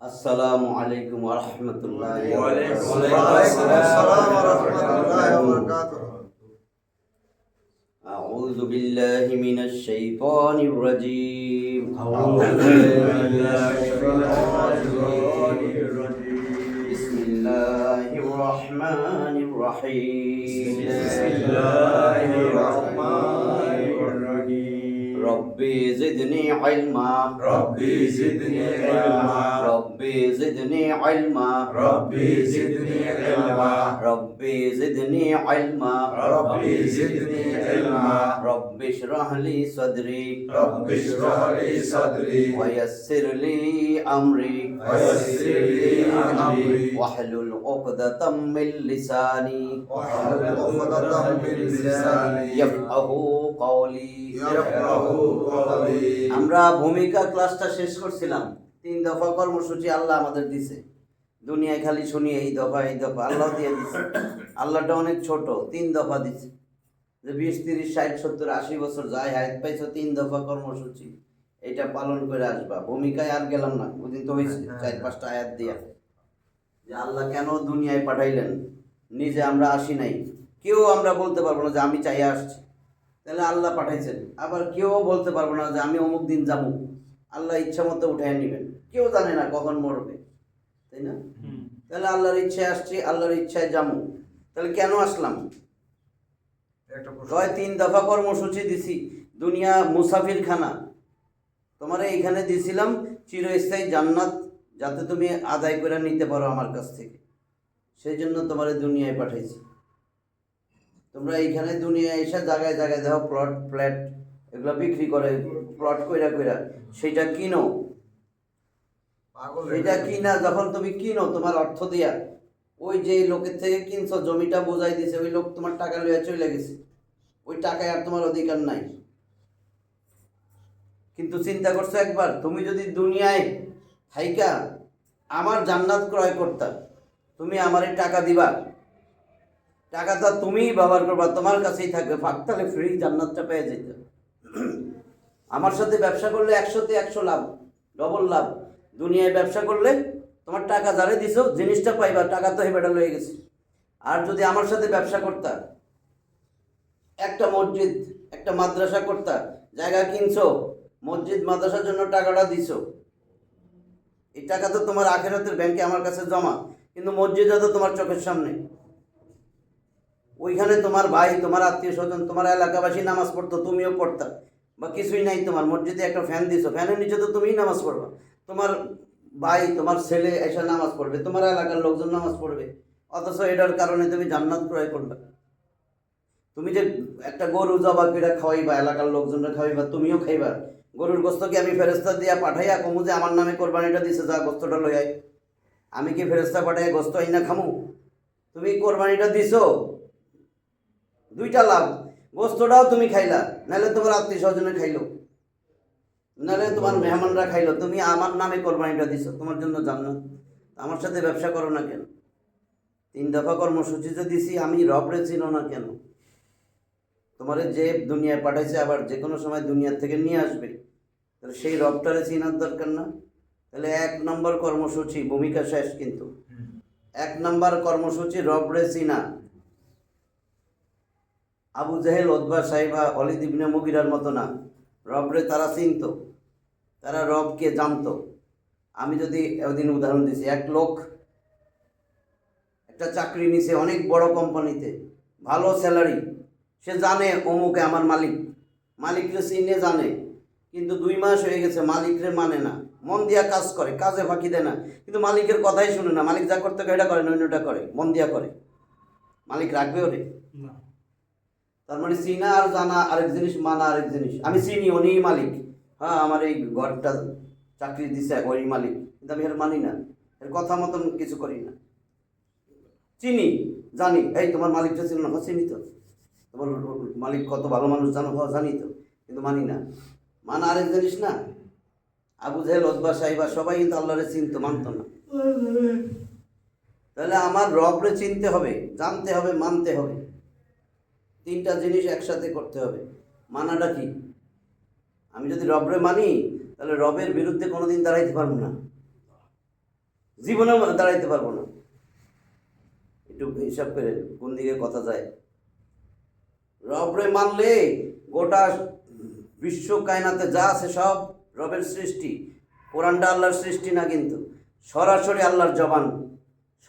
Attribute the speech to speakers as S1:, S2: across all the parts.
S1: আসসালামু আলাইকুম ওয়া রাহমাতুল্লাহি ওয়া বারাকাতুহু। আউযু বিল্লাহি মিনাশ শাইতানির রাজীম। বিসমিল্লাহির রাহমানির রাহিম। রব্বি জিদনি ইলমা।
S2: ربي زدني علما
S1: রব্বি জিদনি ইলমা।
S2: ربي زدني علما
S1: রব্বি জিদনি ইলমা।
S2: ربي زدني علما
S1: রব্বি ইশরাহ লি সাদরি
S2: رب اشرح لي صدري
S1: ওয়া ইয়াসসির লি আমরি
S2: ويسر لي أمري
S1: ওয়াহলুল উকদাতাম মিন লিসানি
S2: واحلل عقدة من لساني
S1: ইয়াফকাহু কওলি।
S2: يفقهوا قولي
S1: আমরা ভূমিকা ক্লাসটা শেষ করছিলাম। 3 দফা কর্মসূচি আল্লাহ আমাদের দিছে। দুনিয়ায় খালি শুনি এই দফা এই দফা, আল্লাহ দিয়ে দিছে। আল্লাহটা অনেক ছোট, 3 দফা দিছে। যে 20, 30, 60, 70, 80 বছর যায় হায়াত পাইছো, 3 দফা কর্মসূচি এটা পালন করে আসবা। ভূমিকায় আর গেলাম না, ওদিন তো হয়েছে 4-5টা আয়াত দিয়া যে আল্লাহ কেন দুনিয়ায় পাঠাইলেন। নিজে আমরা আসি নাই, কেউ আমরা বলতে পারবো না যে আমি চাই আসছি, তাহলে আল্লাহ পাঠাইছেন। আবার কেউ বলতে পারবো না যে আমি অমুক দিন যাবো, আল্লাহ ইচ্ছা মতো উঠাই নেবেন। কেউ জানে না কখন মরবে, তাই না? তাহলে আল্লাহর ইচ্ছায় আসছি, আল্লাহর ইচ্ছায় যাবো। তাহলে কেন আসলাম? 3 দফা কর্মসূচি দিছি। দুনিয়া মুসাফির খানা, তোমার এইখানে দিছিলাম চিরস্থায়ী জান্নাত, যাতে তুমি আদায় করে নিতে পারো আমার কাছ থেকে। সেই জন্য তোমার দুনিয়ায় পাঠাইছি। তোমরা এইখানে দুনিয়ায় এসে জায়গায় জায়গায় দেখো প্লট ফ্ল্যাট এগুলো বিক্রি করে, প্লট কইরা কইরা সেটা কিনো। সেটা কিনা যখন তুমি কিনো তোমার অর্থ দিয়া, ওই যে লোকের থেকে কিনছো জমিটা বোঝাই দিছে, ওই লোক তোমার টাকা লইয়া চলে গেছে, ওই টাকায় আর তোমার অধিকার নাই। কিন্তু চিন্তা করছো একবার, তুমি যদি দুনিয়ায় থাইকা আমার জান্নাত ক্রয় করতা, তুমি আমারে টাকা দিবা, টাকাটা তুমিই ব্যবহার করবা, তোমার কাছেই থাকবে, ফাঁকতালে ফ্রি জান্নাতটা পেয়ে যেত। আমার সাথে ব্যবসা করলে 100তে 100 লাভ, ডবল লাভ। দুনিয়ায় ব্যবসা করলে তোমার টাকা যারে দিছো জিনিসটা পাইবা, টাকা তো হেবেটা লয়ে গেছে। আর যদি আমার সাথে ব্যবসা করতা, একটা মসজিদ একটা মাদ্রাসা করতা, জায়গা কিনছো, মসজিদ মাদ্রাসার জন্য টাকাটা দিছো, এই টাকা তো তোমার আখিরাতের ব্যাংকে আমার কাছে জমা, কিন্তু মসজিদটা তো তোমার চোখের সামনে। ওইখানে তোমার ভাই, তোমার আত্মীয় স্বজন, তোমার এলাকাবাসী নামাজ পড়তো, তুমিও পড়তা, বা কিছুই নাই তোমার, মসজিদে একটা ফ্যান দিছো, ফ্যানের নিচে তো তুমিই নামাজ পড়বা, তোমার ভাই তোমার ছেলে এসে নামাজ পড়বে, তোমার এলাকার লোকজন নামাজ পড়বে, অথচ এটার কারণে তুমি জান্নাত ক্রয় করবে। তুমি যে একটা গরু জবা করে খাওয়াইবা, এলাকার লোকজনরা খাওয়াইবা, তুমিও খাইবা। গরুর গোস্ত কি আমি ফেরেস্তা দিয়া পাঠাইয়া কমু যে আমার নামে কোরবানিটা দিছে, যা গোস্তটা লই আই? আমি কি ফেরেস্তা পাঠাইয়া গোস্ত আইনা খামু? তুমি কোরবানিটা দিছো, 2টা লাভ, গোস্তটাও তুমি খাইলা, নাহলে তোমার আত্মীয় স্বজনে খাইলো, নাহলে তোমার মেহমানরা খাইলো, তুমি আমার নামে কোরবানিটা দিছো, তোমার জন্য জান্নাত। আমার সাথে ব্যবসা করো না কেন? 3 দফা কর্মসূচি যে দিছি, আমি রবরে চিনো না কেন? তোমারে যে দুনিয়ায় পাঠাইছে, আবার যে কোনো সময় দুনিয়ার থেকে নিয়ে আসবে, তাহলে সেই রবটারে চিনার দরকার না? তাহলে 1 নম্বর কর্মসূচি, ভূমিকা শেষ কিন্তু। 1 নম্বর কর্মসূচি রবরে চিনা। আবু জেহেল, উতবা, সাইবা, ওয়ালিদ ইবনে মুগিরার মতো না, রবরে তারা চিনত, তারা রবকে জানতো। আমি যদি ওদিন উদাহরণ দিছি, এক লোক একটা চাকরি নিছে অনেক বড় কোম্পানিতে, ভালো স্যালারি, সে জানে অমুকে আমার মালিক, মালিকরে চিনে জানে, কিন্তু 2 মাস হয়ে গেছে মালিকরে মানে না, মন দিয়া কাজ করে, কাজে ফাঁকি দেয় না, কিন্তু মালিকের কথাই শুনে না, মালিক যা করতে এটা করে না, অন্যটা করে, মন দিয়া করে। মালিক রাখবে ওরে? তার মানে চিনা আর জানা আরেক জিনিস, মানা আরেক জিনিস। আমি চিনি উনি মালিক, হ্যাঁ আমার এই ঘরটা চাকরি দিছে ওই মালিক, কিন্তু আমি এর মানি না, এর কথা মতন কিছু করি না। চিনি, জানি, এই তোমার মালিকটা ছিল না, চিনি তো, তোমার মালিক কত ভালো মানুষ জানো, জানি তো, কিন্তু মানি না। মানা আরেক জিনিস না? আবু জেহেল, উতবা, সাইবা সবাই কিন্তু আল্লাহরে চিনতো, মানতো না। তাহলে আমার রবরে চিনতে হবে, জানতে হবে, মানতে হবে। 3টা জিনিস একসাথে করতে হবে। মানাটা কি? আমি যদি রবরে মানি, তাহলে রবের বিরুদ্ধে কোনোদিন দাঁড়াইতে পারবো না, জীবনেও দাঁড়াইতে পারবো না। একটু হিসাব করে কোন দিকে কথা যায়। রবরে মানলে গোটা বিশ্ব কায়নাতে যা আছে সব রবের সৃষ্টি। কোরআনটা আল্লাহর সৃষ্টি না, কিন্তু সরাসরি আল্লাহর জবান,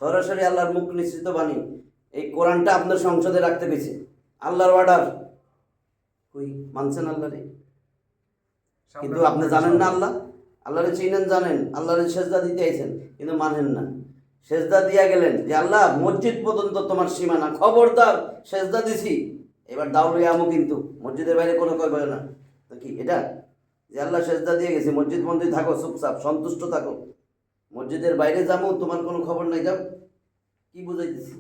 S1: সরাসরি আল্লাহর মুখ নিঃসৃত বাণী। এই কোরআনটা আপনার সংসদে রাখতে গেছে, আল্লাহর অর্ডার। কই মানছেন আল্লাহরে? কিন্তু আপনি জানেন না আল্লাহ, আল্লাহরে চিনেন, জানেন, আল্লাহরে সেজদা দিতে আইছেন, কিন্তু মানেন না। সেজদা দিয়া গেলেন যে আল্লাহ মসজিদ পর্যন্ত তোমার সীমানা, খবরদার সেজদা দিছি, এবার দাও লই আমো, কিন্তু মসজিদের বাইরে কোনো কয় না। তো কি এটা যে আল্লাহ সেজদা দিয়ে গেছে, মসজিদ মন্দির থাকো চুপচাপ, সন্তুষ্ট থাকো, মসজিদের বাইরে যাবো তোমার কোনো খবর নাই, যাও? কি বুঝাইতেছি?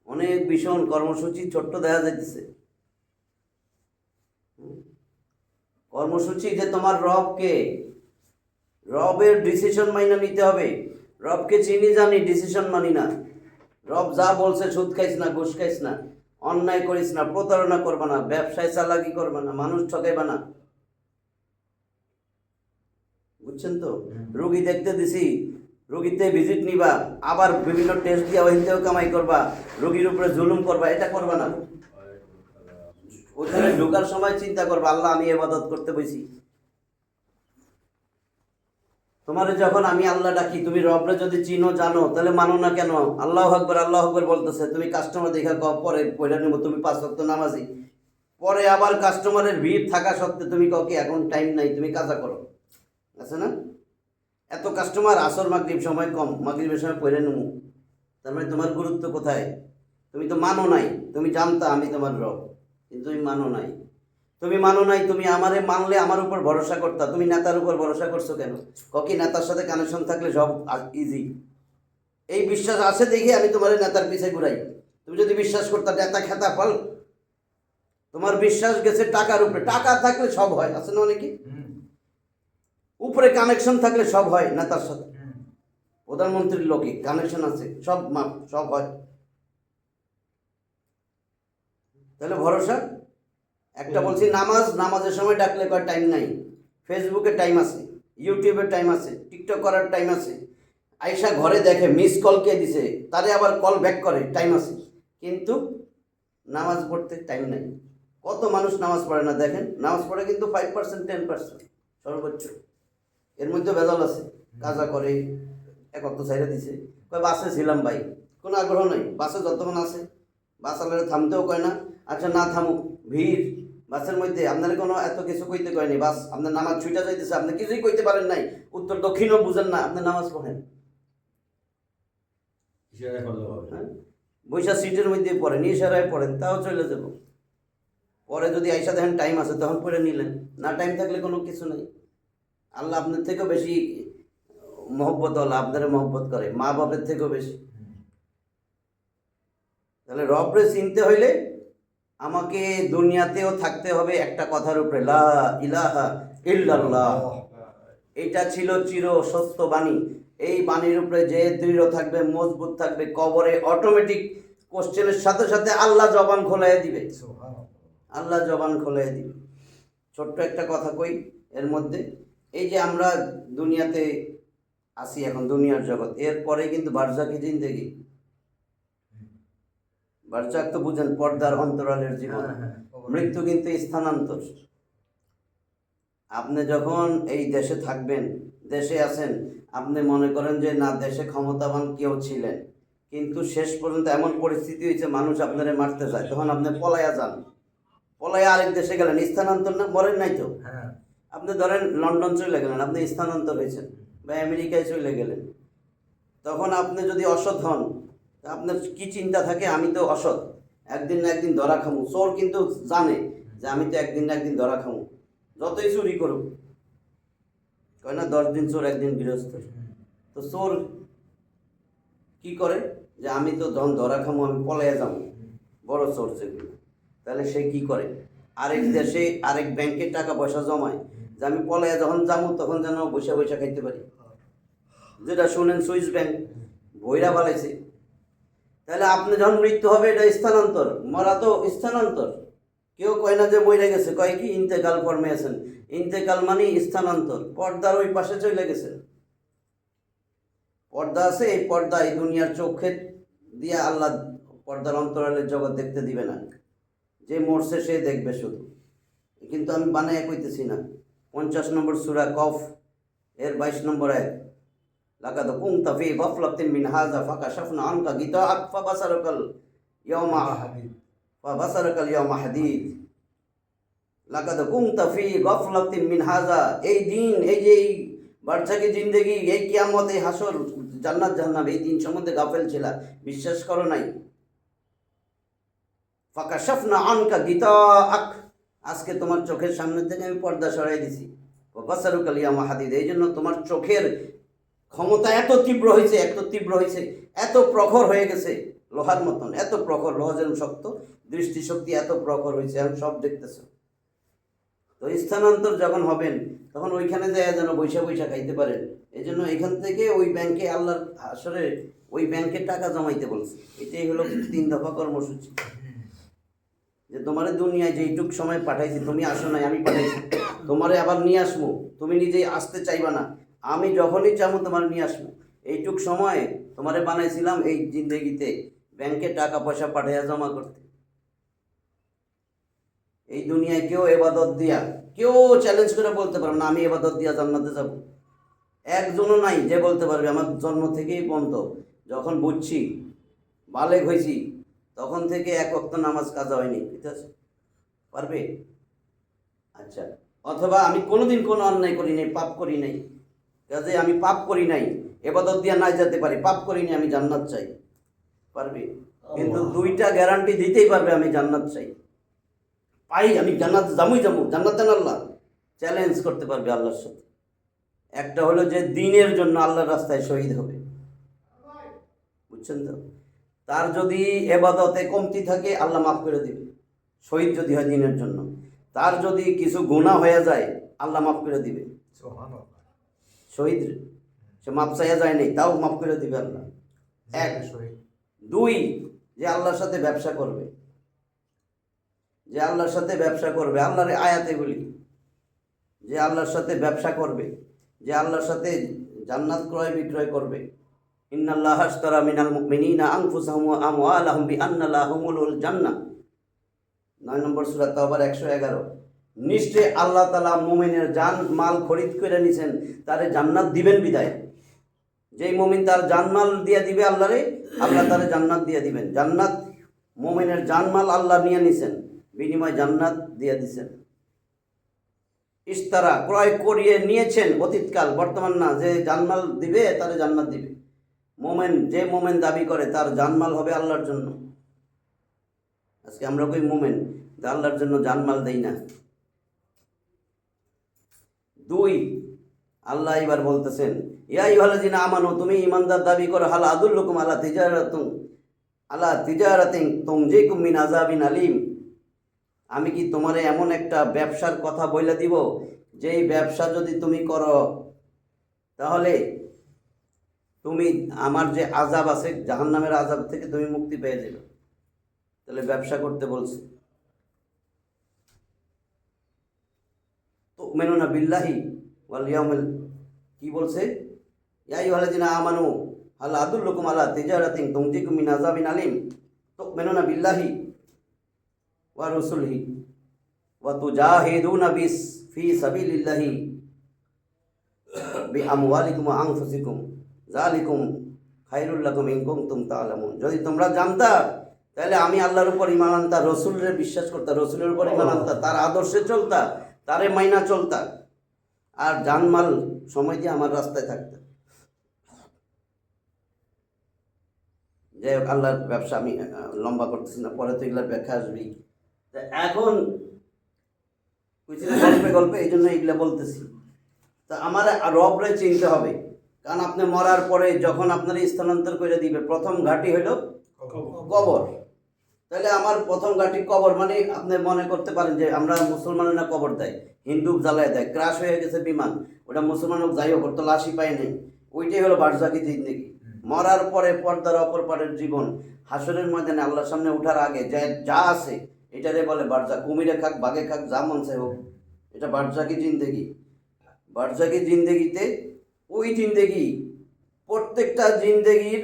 S1: অনেক ভীষণ কর্মসূচি ছোট্ট দেখা যাইতেছে। কর্মসূচি যে তোমার রবকে, রবের ডিসিশন মাইনা নিতে হবে। রবকে চিনি জানি, ডিসিশন মানি না। রব যা বলছে, সুদ খাইস না, ঘুষ খাইস না, অন্যায় করিস না, প্রতারণা করবা না, ব্যবসায় চালাকি করবা না, মানুষ ঠকাইবা না। বুঝছেন তো? রুগী দেখতে দিছি, রুগীতে ভিজিট নিবা, আবার বিভিন্ন টেস্ট দিয়া ওইতেও কামাই করবা, রুগীর উপরে জুলুম করবা, এটা করবা না। ওখানে ঢোকার সময় চিন্তা করবা আল্লাহ আমি ইবাদত করতে বসি। তোমার যখন আমি আল্লাহ ডাকি, তুমি রবরে যদি চিনো জানো, তাহলে মানো না কেন? আল্লাহু আকবার, আল্লাহু আকবার বলতেছে, তুমি কাস্টমার দেখা কও পরে পয়লা নেব, তুমি 5 ওয়াক্ত নামাজি, পরে আবার কাস্টমারের ভিড় থাকা সত্ত্বে তুমি কও কি এখন টাইম নাই, তুমি কাজা করো, আছে না? এত কাস্টমার, আসর মাগরিব সময় কম, মাগরিবের সময় পয়লা নেব, তার মানে তোমার গুরুত্ব কোথায়? তুমি তো মানো নাই। তুমি জানতা আমি তোমার রব, কিন্তু তুমি মানো নাই। তুমি মানো নাই, তুমি আমারে মানলে আমার উপর ভরসা করতা, তুমি নেতার উপর ভরসা করছো কেন? কি নেতার সাথে কানেকশন থাকলে সব ইজি? এই বিশ্বাস আছে দেখে আমি তোমার নেতার পিছে ঘুরাই। তুমি যদি বিশ্বাস করতা নেতা খেতা ফল, তোমার বিশ্বাস গেছে টাকার উপরে। টাকা থাকলে সব হয়, আছে না অনেকে? উপরে কানেকশন থাকলে সব হয়, নেতার সাথে, প্রধানমন্ত্রীর লোকে কানেকশন আছে, সব সব হয়। তাহলে ভরসা একটা বলছি, নামাজের সময় ডাকলে কয় টাইম নাই, ফেসবুকে টাইম আছে, ইউটিউবে টাইম আছে, টিকটক করার টাইম আছে, আয়সা ঘরে দেখে মিস কল কে দিছে, তারে আবার কল ব্যাক করে, টাইম আছে, কিন্তু নামাজ পড়তে টাইম নাই। কত মানুষ নামাজ পড়ে না দেখেন, নামাজ পড়ে কিন্তু 5% 10% সর্বোচ্চ, এর মধ্যে ভেজাল আছে, কাজা করে, এক অক্ত ছাইরা দিছে, কয় বাসে ছিলাম ভাই, কোনো আগ্রহ নাই, বাসে যতক্ষণ আছে বাস আলাদা থামতেও কয় না। আচ্ছা না থামুক, ভিড় বাসের মধ্যে, আপনার কোনো এত কিছু কইতে কয়নি, বাস আপনার নামাজ ছুটা যাইতেছে, আপনি কিছুই কইতে পারেন নাই, উত্তর দক্ষিণও বুঝেন না, আপনি নামাজ পড়েন, হ্যাঁ, বৈশা সিটের মধ্যে পড়েন, ইশারায় পড়েন, তাও চলে যাব। পরে যদি আইসা দেখেন টাইম আছে, তখন পড়ে নিলেন, না টাইম থাকলে কোনো কিছু নেই। আল্লাহ আপনার থেকেও বেশি মহব্বত, আল্লাহ আপনার মহব্বত করে, মা বাপের থেকেও বেশি। তাহলে রবরে চিনতে হইলে আমাকে দুনিয়াতেও থাকতে হবে একটা কথার উপরে, লা ইলাহা ইল্লাল্লাহ। এটা ছিল চির সত্য বাণী। এই বাণীর উপরে যে দৃঢ় থাকবে, মজবুত থাকবে, কবরে অটোমেটিক কোশ্চেনের সাথে সাথে আল্লাহ জবান খোলাই দিবে, আল্লাহ জবান খোলাই দিবে। ছোট্ট একটা কথা কই এর মধ্যে, এই যে আমরা দুনিয়াতে আসি এখন, দুনিয়ার জগৎ, এরপরে কিন্তু বারজাকি জিন্দেগি। বারজাক তো বুঝেন, পর্দার অন্তরালের জীবন। মৃত্যু কিন্তু স্থানান্তর। আপনি যখন এই দেশে থাকবেন, দেশে আছেন, আপনি মনে করেন যে না দেশে ক্ষমতাবান কেউ ছিলেন, কিন্তু শেষ পর্যন্ত এমন পরিস্থিতি হয়েছে মানুষ আপনারে মারতে চায়, তখন আপনি পলায়া যান, পলায়া আরেক দেশে গেলেন, স্থানান্তর না? মরেন নাই তো? আপনি ধরেন লন্ডন চলে গেলেন, আপনি স্থানান্তর হয়েছেন, বা আমেরিকায় চলে গেলেন, তখন আপনি যদি অসৎ হন, আপনার কি চিন্তা থাকে, আমি তো অসৎ, একদিন না একদিন ধরা খামু। চোর কিন্তু জানে যে আমি তো একদিন না একদিন ধরা খামু, যতই চুরি করুক, কয় না 10 দিন চোর 1 দিন গৃহস্থ। তো চোর কি করে যে আমি তো যখন ধরা খামু আমি পলাইয়া যাবো, বড় চোর যেগুলো, তাহলে সে কি করে, আরেক দেশে আরেক ব্যাংকে টাকা পয়সা জমায়, যে আমি পলাইয়া যখন যাবো তখন যেন বৈশা বৈশা খাইতে পারি, যেটা শুনেন সুইস ব্যাংক ভৈরা বালাইছে। তাহলে আপনি যখন মৃত্যু হবে, এটা স্থানান্তর, মরা তো স্থানান্তর, কেউ কয় না যে মরে গেছে, কয় কি ইন্তেকাল ফর্মে আছেন। ইন্তেকাল মানে স্থানান্তর, পর্দার ওই পাশে চলে গেছেন। পর্দা আছে, এই পর্দা এই দুনিয়ার চোখে দিয়ে আল্লাহ পর্দার অন্তরালের জগৎ দেখতে দিবে না। যে মরছে সে দেখবে শুধু। কিন্তু আমি বানায় কইতেছি না। 50 নম্বর সূরা কফ এর 22 নম্বর আয়াত, লাকাদ কুনতা ফি গাফলাতিন মিন হাযা ফাকাশাফনা আনকা গিতাআক ফাবাসারাকাল ইয়াওমা হাদীদ। লাকাদ কুনতা ফি গাফলাতিন মিন হাযা, এই দিন, এই যে এই বারজাকি জিন্দেগি, এই কিয়ামত, এই হাসর, জান্নাত জাহান্নাম, এই দিন সম্বন্ধে গাফেল ছিলা, বিশ্বাস করো নাই। ফাকাশাফনা আনকা গিতাআক, আজকে তোমার চোখের সামনে থেকে আমি পর্দা সরাই দিছি। বাসারুকাল ইয়াওমা হাদীদ, এই জন্য তোমার চোখের ক্ষমতা এত তীব্র হয়েছে, এত প্রখর হয়ে গেছে, লোহার মতন, এত প্রখর, লোহা যেন শক্ত, দৃষ্টিশক্তি এত প্রখর হয়েছে, এখন সব দেখতেছো। তো স্থানান্তর যখন হবেন তখন ওইখানে যায় যেন বৈশা খাইতে পারেন। এই জন্য এখান থেকে ওই ব্যাংকে আল্লাহর আসরে ওই ব্যাংকে টাকা জমাইতে বলছে। এটাই হলো 3 দফা কর্মসূচি, যে তোমারে দুনিয়ায় যেইটুক সময় পাঠাইছি, তুমি আসো নাই, আমি পাঠাইছি, তোমারে আবার নিয়ে আসবো, তুমি নিজেই আসতে চাইবা না, আমি যখনই চাবো তোমার নিয়ে আসবো। এইটুক সময় তোমারে বানাইছিলাম এই জিন্দেগিতে ব্যাংকে টাকা পয়সা পাঠাইয়া জমা করতে। এই দুনিয়ায় কেউ এবাদত দিয়া, কেউ চ্যালেঞ্জ করে বলতে পারবে না আমি এবাদত দিয়া জান্নাতে যাব। একজনও নাই যে বলতে পারবে আমার জন্ম থেকেই বন্ধ, যখন বুঝছি, বালেগ হয়েছি, তখন থেকে 1 ওয়াক্ত নামাজ কাজা হয়নি, ঠিক আছে? পারবে? আচ্ছা, অথবা আমি কোনোদিন কোনো অন্যায় করি নাই, পাপ করি নাই, কাজে আমি পাপ করি নাই, এবাদত দিয়া নাই যেতে পারি, পাপ করি নাই, আমি জান্নাত চাই, পারবে? কিন্তু 2টা গ্যারান্টি দিতেই পারবে, আমি জান্নাত চাই, পাই, আমি জান্নাত যাবো, জান্নাত দেন আল্লাহ, চ্যালেঞ্জ করতে পারবে আল্লাহর সাথে। একটা হলো যে দিনের জন্য আল্লাহর রাস্তায় শহীদ হবে, বুঝছেন তো? তার যদি এবাদতে কমতি থাকে আল্লাহ মাফ করে দিবে, শহীদ যদি হয় দিনের জন্য। তার যদি কিছু গুনাহ হয়ে যায় আল্লাহ মাফ করে দিবে। শহীদ সে মাপ চাইয়া যায় নাই, তাও মাফ করে দিবে আল্লাহ। 1 2 যে আল্লাহর সাথে ব্যবসা করবে, যে আল্লাহর সাথে ব্যবসা করবে, আল্লাহর আয়াতে বলি, যে আল্লাহর সাথে ব্যবসা করবে, যে আল্লাহর সাথে জান্নাত ক্রয় বিক্রয় করবে। ইন্নাল্লাহা আশতারা মিনাল মুমিনিনা আনফুসাহুম ওয়া আমওয়ালাহুম বিআন্না লাহুমুল জান্নাহ, 9 নম্বর সূরা তাওবার 111। নিশ্চয় আল্লাহ তাআলা মুমিনের জান মাল খরিদ করে নিছেন, তারে জান্নাত দিবেন বিদায়। যেই মুমিন তার জানমাল দিয়ে দিবে আল্লাহরে, আল্লাহ তারে জান্নাত দিয়ে দিবেন। জান্নাত, মুমিনের জানমাল আল্লাহ নিয়ে নিছেন, বিনিময় জান্নাত দিয়ে দিছেন। ইশতারা ক্রয় করিয়ে নিয়েছেন, অতীতকাল, বর্তমান না, যে জানমাল দিবে তারে জান্নাত দিবে। মোমেন, যে মোমেন দাবি করে তার জানমাল হবে আল্লাহর জন্য। আজকে আমরা কই মোমেন, আল্লাহর জন্য জানমাল দেই না। 2 আল্লাহ এবার বলতেছেন, ইয়া আইয়ুহাল্লাযিনা আমানু, তুমি ইমানদার দাবি করো, হাল আদুল্লুকুম আলা তিজারাতিন তুনজিকুম মিন আযাবিন আলীম, আমি কি তোমারে এমন একটা ব্যবসার কথা বইলা দিব, যেই ব্যবসা যদি তুমি করো তাহলে তুমি আমার যে আযাব আছে, জাহান্নামের আযাব থেকে তুমি মুক্তি পেয়ে যাবে। তাহলে ব্যবসা করতে বলছে। তুমিনুনা বিল্লাহি ওয়াল ইয়াউমিল, কি বলছে? ইয়া আইয়ুহাল্লাযিনা আমানু হাল আদুল্লুকুম আলা তিজারাতিন তুনজিকুম মিন আযাবিন আলীম তুমিনুনা বিল্লাহি ওয়া রাসূলিহি ওয়া তুজাহিদুনা ফি সাবিলিল্লাহি বিআমওয়ালিকুম ওয়া আনফুসিকুম যালিকুম খায়রুল লাকুম ইন কুনতুম তা'লামুন। যদি তোমরা জানতা তাহলে আমি আল্লাহর উপর ঈমান আনতা, রাসূলের বিশ্বাস করতা, রাসূলের উপর ঈমান আনতা, তার আদর্শে চলতা, তারে মাইনা চলতা, আর জানমাল সময় দিয়ে আমার রাস্তায় থাকতা। যাই হোক, আল্লাহর ব্যবসা আমি লম্বা করতেছি না, পরে তো এগুলোর ব্যাখ্যা আসবেই। এখন গল্পে এই জন্য এগুলো বলতেছি। তা আমার রবরে চিনতে হবে, কারণ আপনি মরার পরে যখন আপনার স্থানান্তর করে দিবে, প্রথম ঘাঁটি হলো কবর। তাহলে আমার প্রথম ঘাঁটি কবর, মানে আপনি মনে করতে পারেন যে আমরা মুসলমানেরা কবর দেয়, হিন্দু জ্বালায় দেয়, ক্রাশ হয়ে গেছে বিমান, ওটা মুসলমান যাই হোক, তো লাশই পায় নাই, ওইটাই হলো বারজাকি জিন্দেগি। মরার পরে পর্দার অপর পারের জীবন, হাসরের ময়দানে আল্লাহর সামনে ওঠার আগে যা আছে এটারে বলে বারজাক। কুমিরে খাক, বাঘে খাক, যা মন চায় হোক, এটা বারজাকি জিন্দেগি। বারজাকি জিন্দেগিতে ওই জিন্দেগি, প্রত্যেকটা জিন্দেগির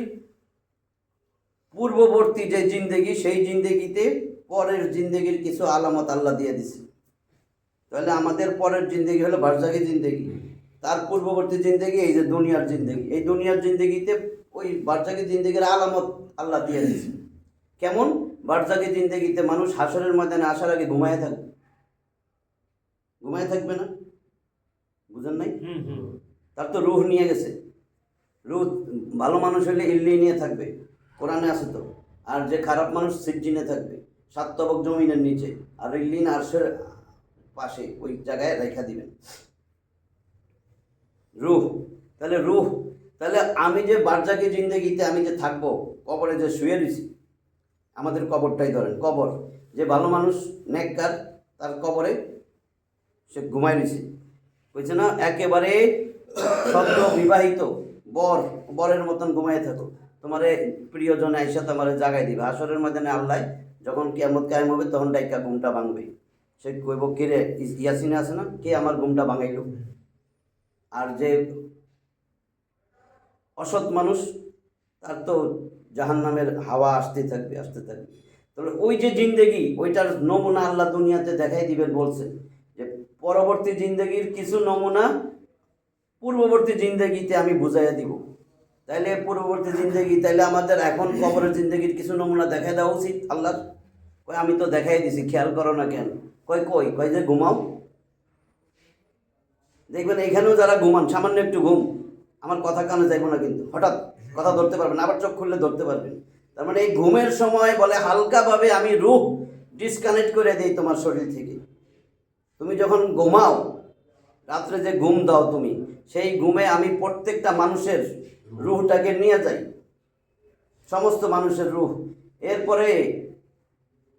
S1: পূর্ববর্তী যে জিন্দেগি, সেই জিন্দেগিতে পরের জিন্দেগির কিছু আলামত আল্লাহ দিয়ে দিছে। তাহলে আমাদের পরের জিন্দেগি হলো বারজাকি জিন্দেগি, তার পূর্ববর্তী জিন্দেগি এই যে দুনিয়ার জিন্দেগি। এই দুনিয়ার জিন্দেগিতে ওই বারজাকি জিন্দেগির আলামত আল্লাহ দিয়ে দিছে। কেমন? বারজাকি জিন্দেগিতে মানুষ হাসরের ময়দানে আসার আগে ঘুমায় থাকবে। ঘুমায় থাকবে না? বুঝেন নাই? তার তো রুহ নিয়ে গেছে। রুহ ভালো মানুষ হলে ইল্লি নিয়ে থাকবে, কোরআনে আছে তো। আর যে খারাপ মানুষ সিজ্জিনে থাকবে, 7 তবক জমিনের নিচে, আর ইল্লিন আরশের পাশে, ওই জায়গায় রেখা দিবেন রুহ। তাহলে রুহ, তাহলে আমি যে বারজাকি জিন্দেগিতে আমি যে থাকবো, কবরে যে শুয়ে রয়েছি, আমাদের কবরটাই ধরেন কবর, যে ভালো মানুষ নেককার তার কবরে সে ঘুমায় রয়েছে, বুঝছে না? একেবারে সদ্য বিবাহিত বরের মতন ঘুমায় থাকো, তোমারে প্রিয়জন আইসা তোমারে জাগাই দিবে হাসরের ময়দানে। আল্লাহ যখন কিয়ামত কায়েম হবে, তখন ডাইকা ঘুমটা ভাঙবে। সে কইব, কে রে? ইয়াসিনে আছে না, কে আমার ঘুমটা ভাঙাইল? আর যে অসৎ মানুষ, তার তো জাহান্নামের হাওয়া আসতে থাকবে, আসতে থাকবে। তাহলে ওই যে জিন্দেগি, ওইটার নমুনা আল্লাহ দুনিয়াতে দেখাই দিবেন বলছে, যে পরবর্তী জিন্দেগির কিছু নমুনা পূর্ববর্তী জিন্দেগিতে আমি বুঝাইয়া দিব। তাইলে পূর্ববর্তী জিন্দেগি, তাইলে আমাদের এখন কবরের জিন্দেগির কিছু নমুনা দেখাই দেওয়া উচিত আল্লাহ। কই আমি তো দেখাই দিছি, খেয়াল করো না কেন? কই যে ঘুমাও। দেখবেন এখানেও যারা ঘুমান, সামান্য একটু ঘুম, আমার কথা কানে যাইব না, কিন্তু হঠাৎ কথা ধরতে পারবেন, আবার চোখ খুললে ধরতে পারবেন। তার মানে এই ঘুমের সময় বলে হালকাভাবে আমি রূহ ডিসকানেক্ট করে দিই তোমার শরীর থেকে। তুমি যখন ঘুমাও, রাত্রে যে ঘুম দাও তুমি, সেই ঘুমে আমি প্রত্যেকটা মানুষের রূহটাকে নিয়ে যাই, সমস্ত মানুষের রূহ। এরপরে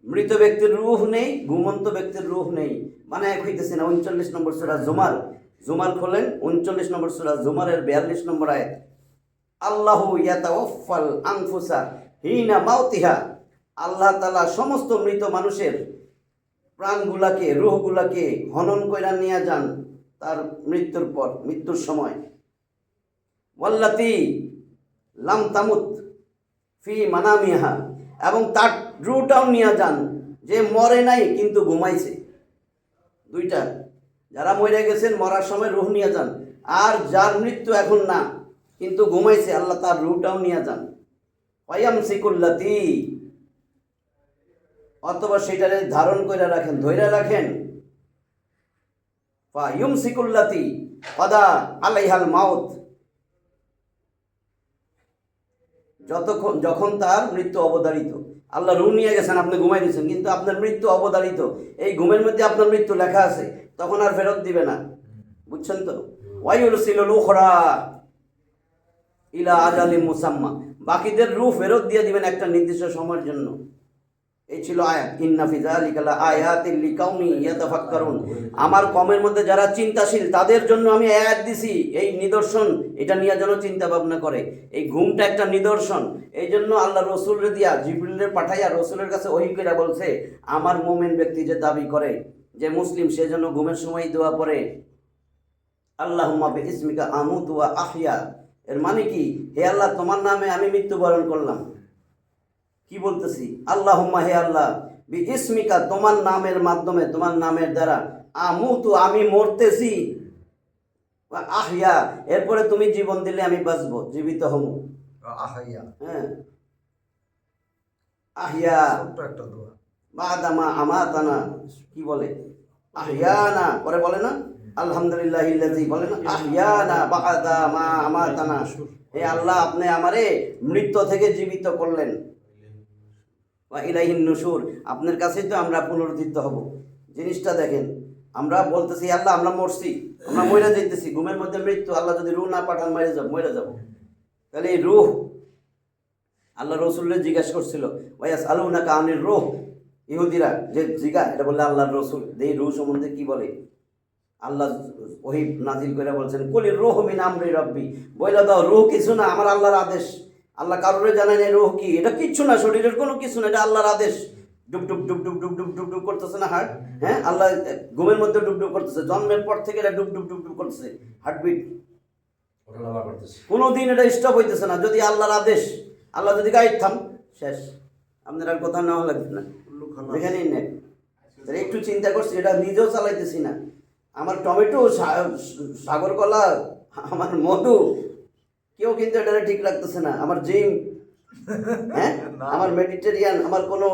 S1: মৃত ব্যক্তির রূহ নেই, ঘুমন্ত ব্যক্তির রূহ নেই, মানে এক হইতেছে না। 39 নম্বর সূরা জুমার খোলেন, 39 নম্বর সূরা জুমারের 42 নম্বর আয়াত। আল্লাহু ইয়াতাওয়াফাল আনফুসা হিনা মাউতিহা। আল্লাহ তাআলা সমস্ত মৃত মানুষের প্রাণগুলাকে, রূহগুলাকে হনন কইরা নিয়ে যান তার মৃত্যুর পর, মৃত্যুর সময়। ওয়াল্লাতি লাম তামুত ফি মানামিহা, এবং তার রূহটাও নিয়ে যান যে মরে নাই কিন্তু ঘুমাইছে। দুইটা, যারা মরে গেছেন মরার সময় রূহ নিয়ে যান, আর যার মৃত্যু এখন না কিন্তু ঘুমাইছে, আল্লাহ তার রূহটাও নিয়ে যান। ওয়ায়ামসিকুল্লাতি, অথবা সেটারে ধারণ করে রাখেন, ধইরা রাখেন। ফায়ুমসিকুল্লাতি কদা আলাইহাল মাউত, যখন তার মৃত্যু অবধারিত। আল্লাহ রূহ নিয়ে গেছেন, আপনি ঘুমাই দিয়েছেন, কিন্তু আপনার মৃত্যু অবধারিত, এই ঘুমের মধ্যে আপনার মৃত্যু লেখা আছে, তখন আর ফেরত দিবে না, বুঝছেন তো? ওয়ায়ুরসিলুল উখরা ইলা আজালিম মুসাম্মা, বাকিদের রূহ ফেরত দিয়ে দিবেন একটা নির্দিষ্ট সময়ের জন্য। এই ছিল আয়াত। ইন্না ফি যালিকা লাআয়াতিন লিকাউমিন ইয়াতাফাক্কারুন। আমার কমের মধ্যে যারা চিন্তাশীল তাদের জন্য আমি আয়াত দিছি, এই নিদর্শন, এটা নিয়ে যেন চিন্তা ভাবনা করে। এই ঘুমটা একটা নিদর্শন। এই জন্য আল্লাহ রসুলের দিয়া, জিবরিলের পাঠাইয়া রসুলের কাছে ওহী কইরা বলছে, আমার মুমিন ব্যক্তি যে দাবি করে যে মুসলিম, সে যেন ঘুমের সময় দোয়া পড়ে, আল্লাহুম্মা বিইসমিকা আমুতু ওয়া আহইয়া। এর মানে কি? হে আল্লাহ, তোমার নামে আমি মৃত্যুবরণ করলাম। কি বলতেছি? আল্লাহুম্মা, হে আল্লাহ, বিইসমিকা, তোমার নামের মাধ্যমে, তোমার নামের দ্বারা, আমুতু, আমি মরতেছি, ওয়া আহইয়া, এরপরে তুমি জীবন দিলে আমি বাঁচবো, জীবিত হব।
S2: আহাইয়া,
S1: হ্যাঁ, আহিয়া
S2: ছোট্ট একটা দোয়া।
S1: বাদামা আমাতানা, কি বলে? আহিয়ানা, পরে বলে না আলহামদুলিল্লাহিল্লাযী, বলে না আহিয়ানা বাদামা আমাতানা। হে আল্লাহ, আপনি আমারে মৃত্যু থেকে জীবিত করলেন। ওয়া ইলাইহিন নুশুর, আপনার কাছেই তো আমরা পুনরুত্থিত হব। জিনিসটা দেখেন, আমরা বলতেছি আল্লাহ আমরা মরছি, আমরা মরে যাইতেছি, ঘুমের মধ্যে মৃত্যু, আল্লাহ যদি রূহ না পাঠান মরে যাব। তাহলে এই রূহ, আল্লাহ রসুলের জিজ্ঞাসা করছিল, ওয়ায়াসআলুনাকা আনির রূহ, ইহুদিরা যে জিজ্ঞা, এটা বললে আল্লাহর রসুল এই রূহ সম্বন্ধে কি বলে? আল্লাহ ওহী নাজিল করে বলছেন, কুলির রূহ মিন আমরি রাব্বি, বইলা দাও রূহ কিছু না, আমার আল্লাহর আদেশ। আল্লাহ কারোরে জানায় না রূহ কি, এটা কিচ্ছু না, শরীরের কোনো কিছু না, এটা আল্লাহর আদেশ। ডুব ডুব ডুব ডুব ডুব ডুব ডুব ডুব করতেছে না হার্ট? হ্যাঁ, আল্লাহ ঘুমের মধ্যে ডুব ডুব করতেছে, জন্মের পর থেকে এটা ডুব ডুব ডুব ডুব করতেছে, হার্টবিট
S3: ওঠানামা করতেছে।
S1: কোনোদিন এটা স্টপ হইতেছে না। যদি আল্লাহর আদেশ, আল্লাহ যদি গাইড থাম, শেষ, আপনার আর কথা নেওয়া লাগবে না, যেখানেই নেন। তাহলে একটু চিন্তা করছি, এটা নিজেও চালাইতেছি না। আমার টমেটো, সাগর কলা, আমার মধু, কেউ কিন্তু এটা ঠিক রাখতেছে না। আমার জিম, হ্যাঁ, আমার মেডিটেরিয়ান, আমার কোনো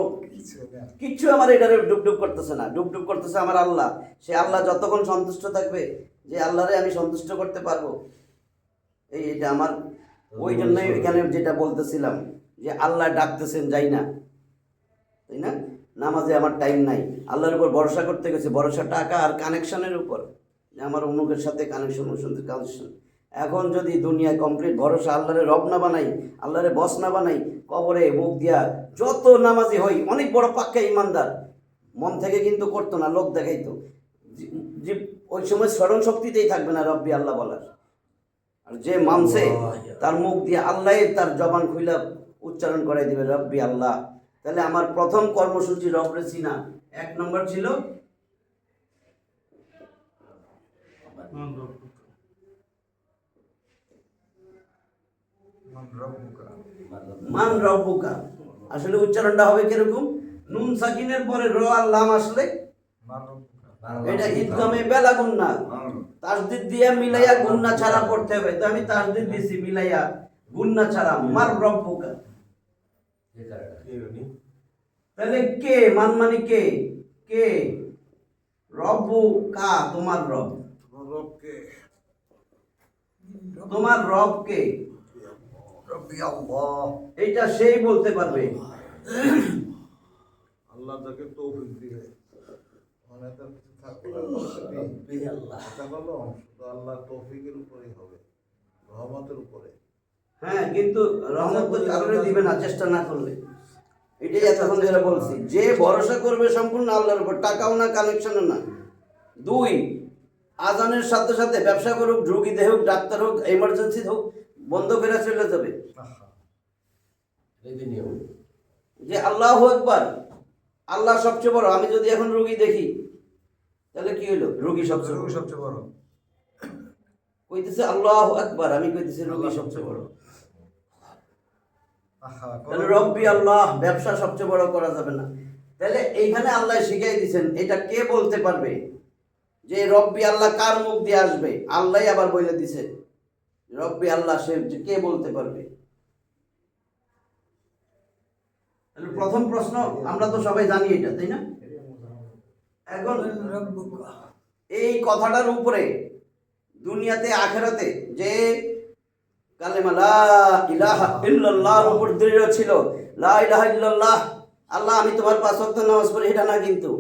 S1: কিচ্ছু আমার এটারে ডুবডুব করতেছে না। ডুবডুব করতেছে আমার আল্লাহ। সে আল্লাহ যতক্ষণ সন্তুষ্ট থাকবে, যে আল্লাহরে আমি সন্তুষ্ট করতে পারবো, এটা আমার, ওই জন্যই এখানে যেটা বলতেছিলাম যে আল্লাহ ডাকতেছেন, যাই না, তাই না? নামাজে আমার টাইম নাই, আল্লাহর উপর ভরসা করতে গেছে, ভরসা টাকা আর কানেকশনের উপর, যে আমার অমুকের সাথে কানেকশন কানেকশন। এখন যদি দুনিয়া কমপ্লিট ভরসা আল্লাহরে রব না বানাই, আল্লাহরে বস না বানাই, কবরে মুখ দিয়া যত নামাজি হই, অনেক বড় পাক্কা ইমানদার, মন থেকে কিন্তু করতো না, লোক দেখাইতো, যে ওই সময় স্মরণ শক্তিতেই থাকবে না রব্বি আল্লাহ বলার। আর যে মানছে, তার মুখ দিয়ে আল্লাহ তার জবান খুইলা উচ্চারণ করাই দিবে রব্বি আল্লাহ। তাহলে আমার প্রথম কর্মসূচি রবরে চিনা। 1 নম্বর ছিল মান রব্বুকা। আসলে উচ্চারণটা হবে কিরকম? নুন সাকিনের পরে র আর লাম আসলে এটা ইদগামে বেলা গুন্না, তাসদিদ দিয়ে মিলাইয়া গুন্না ছাড়া পড়তে হবে। তো আমি তাসদিদ দিছি মিলাইয়া গুন্না ছাড়া, মার রব্বুকা। তাহলে কে মান মানে কে? কে রব্বু কা? তোমার রব। তোমার রব কে?
S2: রব্বি আল্লাহ।
S1: এইটা সেই বলতে পারবে।
S4: আল্লাহ তাকে তৌফিক দিবে, মানে তার কিছু থাকবে না, এটা হলো শুধু আল্লাহ তৌফিকের উপরেই হবে, রহমতের উপরে।
S1: হ্যাঁ, কিন্তু রহমত তো কারণে দিবে না চেষ্টা না করলে। এটাই এতক্ষণ যেটা বলছি, যে ভরসা করবে সম্পূর্ণ আল্লাহর উপর, টাকাও না, কানেকশনও না। 2, আজানের সাথে সাথে ব্যবসা করুক, রোগী দেহ হোক, ডাক্তার হোক, এমার্জেন্সি হোক, বন্ধ করে চলে যাবে, যে আল্লাহু আকবার, আল্লাহ সবচেয়ে বড়। আমি যদি এখন রোগী দেখি, তাহলে কি হলো? রোগী সবচেয়ে বড়।
S2: সবচেয়ে বড়।
S1: কইতেছে আল্লাহু আকবার, আমি কইতেছি রোগী সবচেয়ে বড়। তাহলে রব্বি আল্লাহ, ব্যবসা সবচেয়ে বড় করা যাবে না। তাহলে এইখানে আল্লাহ শিখাই দিয়েছেন, এটা কে বলতে পারবে যে রব্বি আল্লাহ কার মুখ দিয়ে আসবে? আল্লাহ আবার বলে দিছে রব্বি আল্লাহ, সে কে বলতে পারবে? তাহলে প্রথম প্রশ্ন, আমরা তো সবাই জানি এটা, তাই না? এখন এই কথাটার উপরে দুনিয়াতে আখেরাতে যে কালেমা লা ইলাহা ইল্লাল্লাহর উপর দৃঢ় ছিল, লা ইলাহা ইল্লাল্লাহ, আল্লাহ আমি তোমার 5 ওয়াক্ত নামাজ পড়ি, এটা না, কিন্তু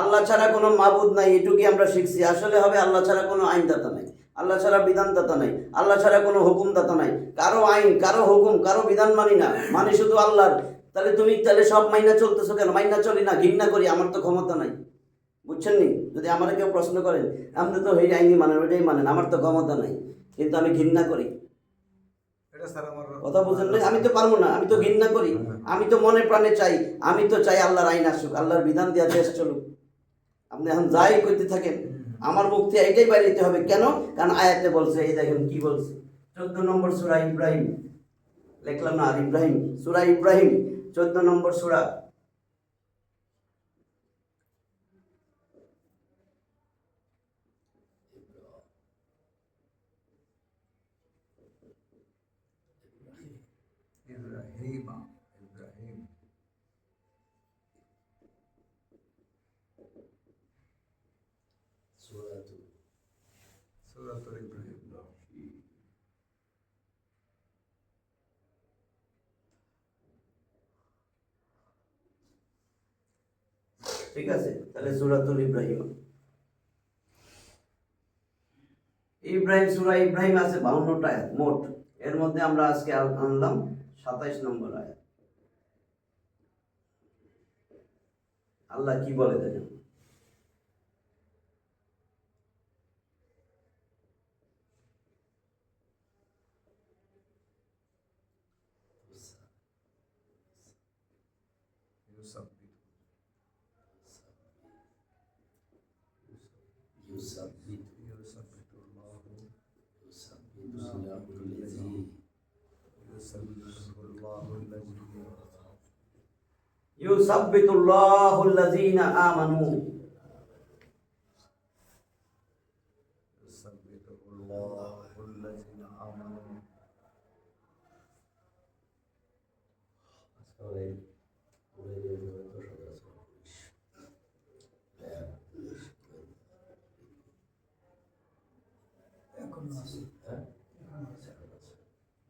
S1: আল্লাহ ছাড়া কোনো মাবুদ নাই, এটুকুই আমরা শিখছি। আসলে হবে আল্লাহ ছাড়া কোনো আইনদাতা নাই, আল্লাহ ছাড়া বিধানদাতা নাই, আল্লাহ ছাড়া কোনো হুকুমদাতা নাই। কারো আইন, কারো হুকুম, কারো বিধান মানি না, মানি শুধু আল্লাহর। তাহলে তুমি তাহলে সব মাইনা চলতেছো কেন? মাইনা চলি না, ঘৃণা করি, আমার তো ক্ষমতা নাই। বুঝছেন নি? যদি আমার কেউ প্রশ্ন করেন, আপনি তো এই আইনি মানেন, ওইটাই মানেন, আমার তো ক্ষমতা নাই, কিন্তু আমি ঘৃণা করি। কথা বুঝেন না? আমি তো পারবো না, আমি তো ঘৃণা করি, আমি তো মনে প্রাণে চাই, আমি তো চাই আল্লাহর আইন আসুক, আল্লাহর বিধান দিয়া দেশ চলুক। আপনি এখন যাই করতে থাকেন, আমার মুখ থেকে এটাই বাইরে হবে। কেন? কারণ আয়াতে বলছে, এই দেখেন কি বলছে, 14 নম্বর সূরা ইব্রাহিম, লিখলাম না আর ইব্রাহিম, সূরা ইব্রাহিম 14 নম্বর সূরা।
S2: ইব্রাহিম। সূরাতুল ইব্রাহিম।
S1: ঠিক আছে, তাহলে সূরাতুল ইব্রাহিম, ইব্রাহিম, সূরা ইব্রাহিম আছে 52টা আয়াত মোট। এর মধ্যে আমরা আজকে আনলাম 27 নম্বর আয়াত। আল্লাহ কি বলে দেখেন,
S3: يثبت
S2: يثبت الله
S3: يثبت الله الذي
S2: يثبت الله الذين
S1: ইউসাব্বিতুল্লাহু আল্লাযীনা আমানু
S2: يثبت الله الذين آمنوا
S3: আজকাল পুরো এরিয়া তো সদর
S2: এখন আছে
S3: হ্যাঁ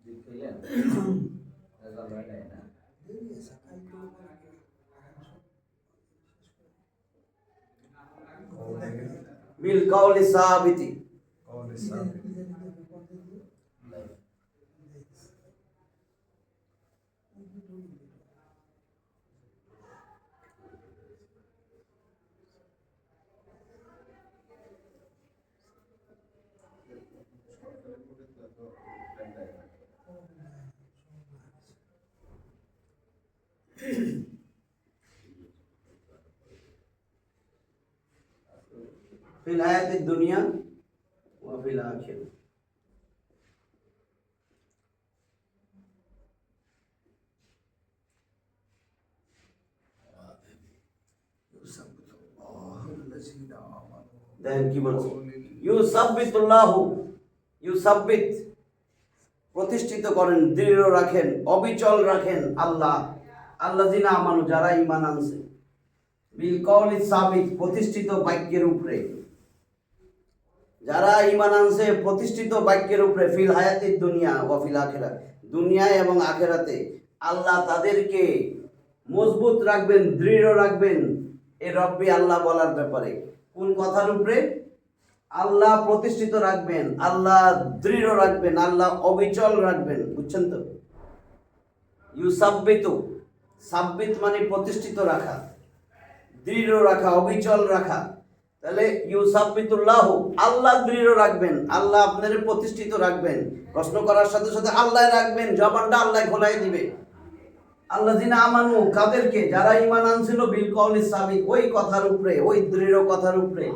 S2: দেখলেন এটা লয় নাই না
S1: বিল কাউলি সাবিতি
S2: قول السابق
S1: ফিল হায়াতিদ দুনিয়া ওয়া ফিল আখিরাহ।
S2: يثبت الله الذين آمنوا
S1: দেখেন কি বলছে, ইউসাব্বিতুল্লাহু, ইউসাব্বিত প্রতিষ্ঠিত করেন, দৃঢ় রাখেন, অবিচল রাখেন আল্লাহ, আল্লাযিনা আমানু যারা ঈমান আনছে, বিল কওলি সাবিত প্রতিষ্ঠিত বাক্যের উপরে, যারা ঈমান আনছে প্রতিষ্ঠিত বাক্যের উপরে, ফিল হায়াতিদ দুনিয়া ওয়া ফিল আখিরাহ, দুনিয়ায় এবং আখিরাতে আল্লাহ তাদেরকে মজবুত রাখবেন, দৃঢ় রাখবেন। এ রব্বি আল্লাহ বলার ব্যাপারে কোন কথার উপরে? আল্লাহ প্রতিষ্ঠিত রাখবেন, আল্লাহ দৃঢ় রাখবেন, আল্লাহ অবিচল রাখবেন। বুঝছেন তো? ইউসাব্বিতু, সাব্বিত মানে প্রতিষ্ঠিত রাখা, দৃঢ় রাখা, অবিচল রাখা। তাহলে ইউসাব্বিতুল্লাহ, আল্লাহ দৃঢ় রাখবেন, আল্লাহ আপনাদের প্রতিষ্ঠিত রাখবেন। প্রশ্ন করার সাথে সাথে আল্লাহ রাখবেন, জবানটা আল্লাহ খোলাই দিবে। আল্লাযিনা আমানু, কাদেরকে? যারা ঈমান আনছিল, বিল কওলি সাবিত, ওই কথার উপরে, ওই দৃঢ় কথার উপরে,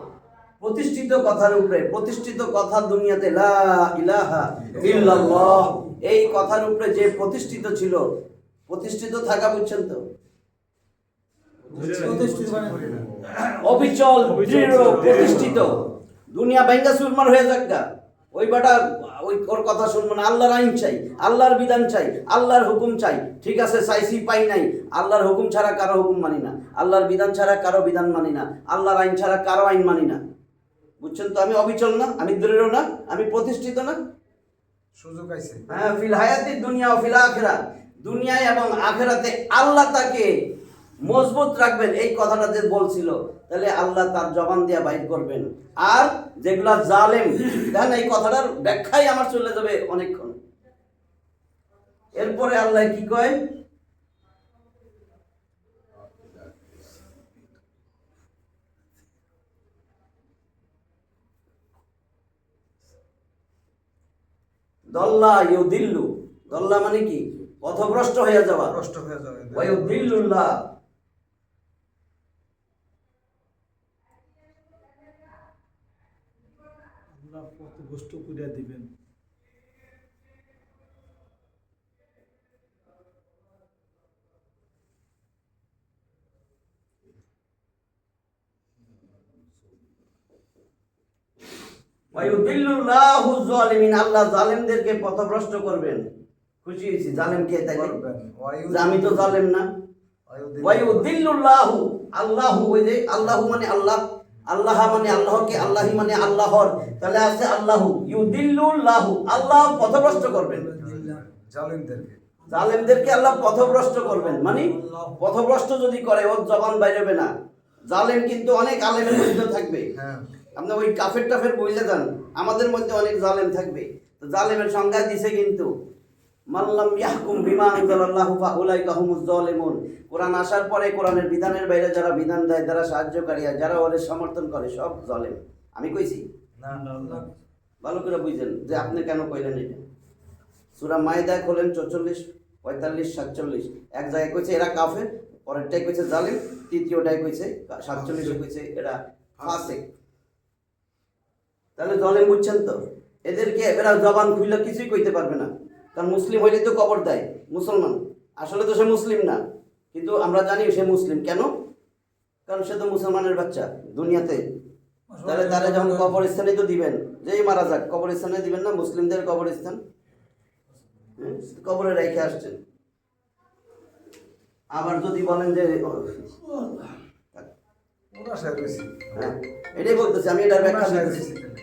S1: প্রতিষ্ঠিত কথার উপরে। প্রতিষ্ঠিত কথা দুনিয়াতে লা ইলাহা ইল্লাল্লাহ, এই কথার উপরে যে প্রতিষ্ঠিত ছিল, প্রতিষ্ঠিত থাকা, বুঝছেন তো? অবিচল, দৃঢ়, প্রতিষ্ঠিত। দুনিয়া ভাঙ্গা চুরমার হয়ে যাক গা, ওই বেটা ওর কথা শুনবো না, আল্লাহর আইন চাই, আল্লাহর বিধান চাই, আল্লাহর হুকুম চাই। ঠিক আছে, চাইছি পাই নাই, আল্লাহর হুকুম ছাড়া কারো হুকুম মানি না, আল্লাহর বিধান ছাড়া কারো বিধান মানি না, আল্লাহর আইন ছাড়া কারো আইন মানি না। বুঝছেন তো? আমি অবিচল না, আমি দৃঢ় না, আমি প্রতিষ্ঠিত না।
S2: সুযোগ আছে
S1: হ্যাঁ, ফিল হায়াতিদ দুনিয়া ও ফিল আখিরাহ, দুনিয়ায় এবং আখিরাতে আল্লাহ তাকে মজবুত রাখবেন, এই কথাটা যে বলছিল, তাহলে আল্লাহ তার জবান দিয়া বাইর করবেন। আর যেগুলা জালেম, দেখেন এই কথাটার ব্যাখ্যাই আমার চলে যাবে অনেকক্ষণ। এরপরে আল্লাহ কি কয়? দল্লা ইউদিল্লু, দল্লা মানে কি? পথভ্রষ্ট হয়ে যাওয়া।
S2: কষ্ট হয়ে যাবে
S1: ওয়া ইউদিল্লুল্লাহ,
S5: আল্লাহ পথভ্রষ্ট করিয়া দিবেন।
S1: ওয়া ইউদিল্লুল্লাহু যালিমিন, আল্লাহ জালেমদেরকে পথভ্রষ্ট করবেন। খুশি হয়েছি, জালেম কে? তাই
S2: করবেন
S1: যে আমি তো জালেম না। ওয়া ইউদিল্লুল্লাহু, আল্লাহু, ওই যে আল্লাহু মানে আল্লাহ, আল্লাহ মানে আল্লাহকে, আল্লাহি মানে আল্লাহর। তাহলে আছে আল্লাহু, ইউদিল্লুল্লাহু, আল্লাহ পথভ্রষ্ট করবেন
S2: জালিমদেরকে
S1: জালেমদেরকে, আল্লাহ পথভ্রষ্ট করবেন। মানে পথভ্রষ্ট যদি করে, ওর জবান বাইরবে না। জালেম কিন্তু অনেক আলেমের মধ্যে থাকবে,
S2: হ্যাঁ
S1: আপনি ওই কাফের টাফের বইলে যান, আমাদের মধ্যে অনেক জালেম থাকবে। তো জালেমের সংজ্ঞা দিছে কিন্তু, মাল্লাম ইয়াহকুম বিমা আনজালাল্লাহু ফাউলাইকা হুমুজ জালিমুন। কোরআন আসার পরে কোরআনের বিধানের বাইরে যারা বিধান দেয়, যারা সাহায্যকারী, যারা ওরে সমর্থন করে, সব জালেম। আমি কইছি?
S2: না আল্লাহ
S1: ভালো করে বুঝেন যে আপনি কেন কইলেন এটা। সূরা মাইদা খোলেন 44, 45, 47। এক জায়গায় কইছে এরা কাফের, পরেরটাই কইছে জালিম, তৃতীয়টাই কইছে 47 কইছে এরা ফাসিক। তাহলে জলেম বুঝছেন তো, এদেরকে এরা জবান খুললে কিছুই কইতে পারবে না, কারণ মুসলিম হইলে তো কবর দেয় মুসলমান, আসলে তো সে মুসলিম না, কিন্তু আমরা জানি সে মুসলিম। কেন? কারণ সে তো মুসলমানের বাচ্চা দুনিয়াতে। তাহলে তারা যখন কবরস্থানে তো দিবেন, যেই মারা যাক কবরস্থানে দিবেন না, মুসলিমদের কবরস্থান, কবরে রেখে আসছেন। আবার যদি বলেন যে
S2: ওরা সাহেব হয়েছে।
S1: হ্যাঁ, এটাই বলতেছি আমি, এটার ব্যাখ্যা
S2: ওরা সাহেব
S1: দিতেছি।
S2: হয়েছে তাহলে।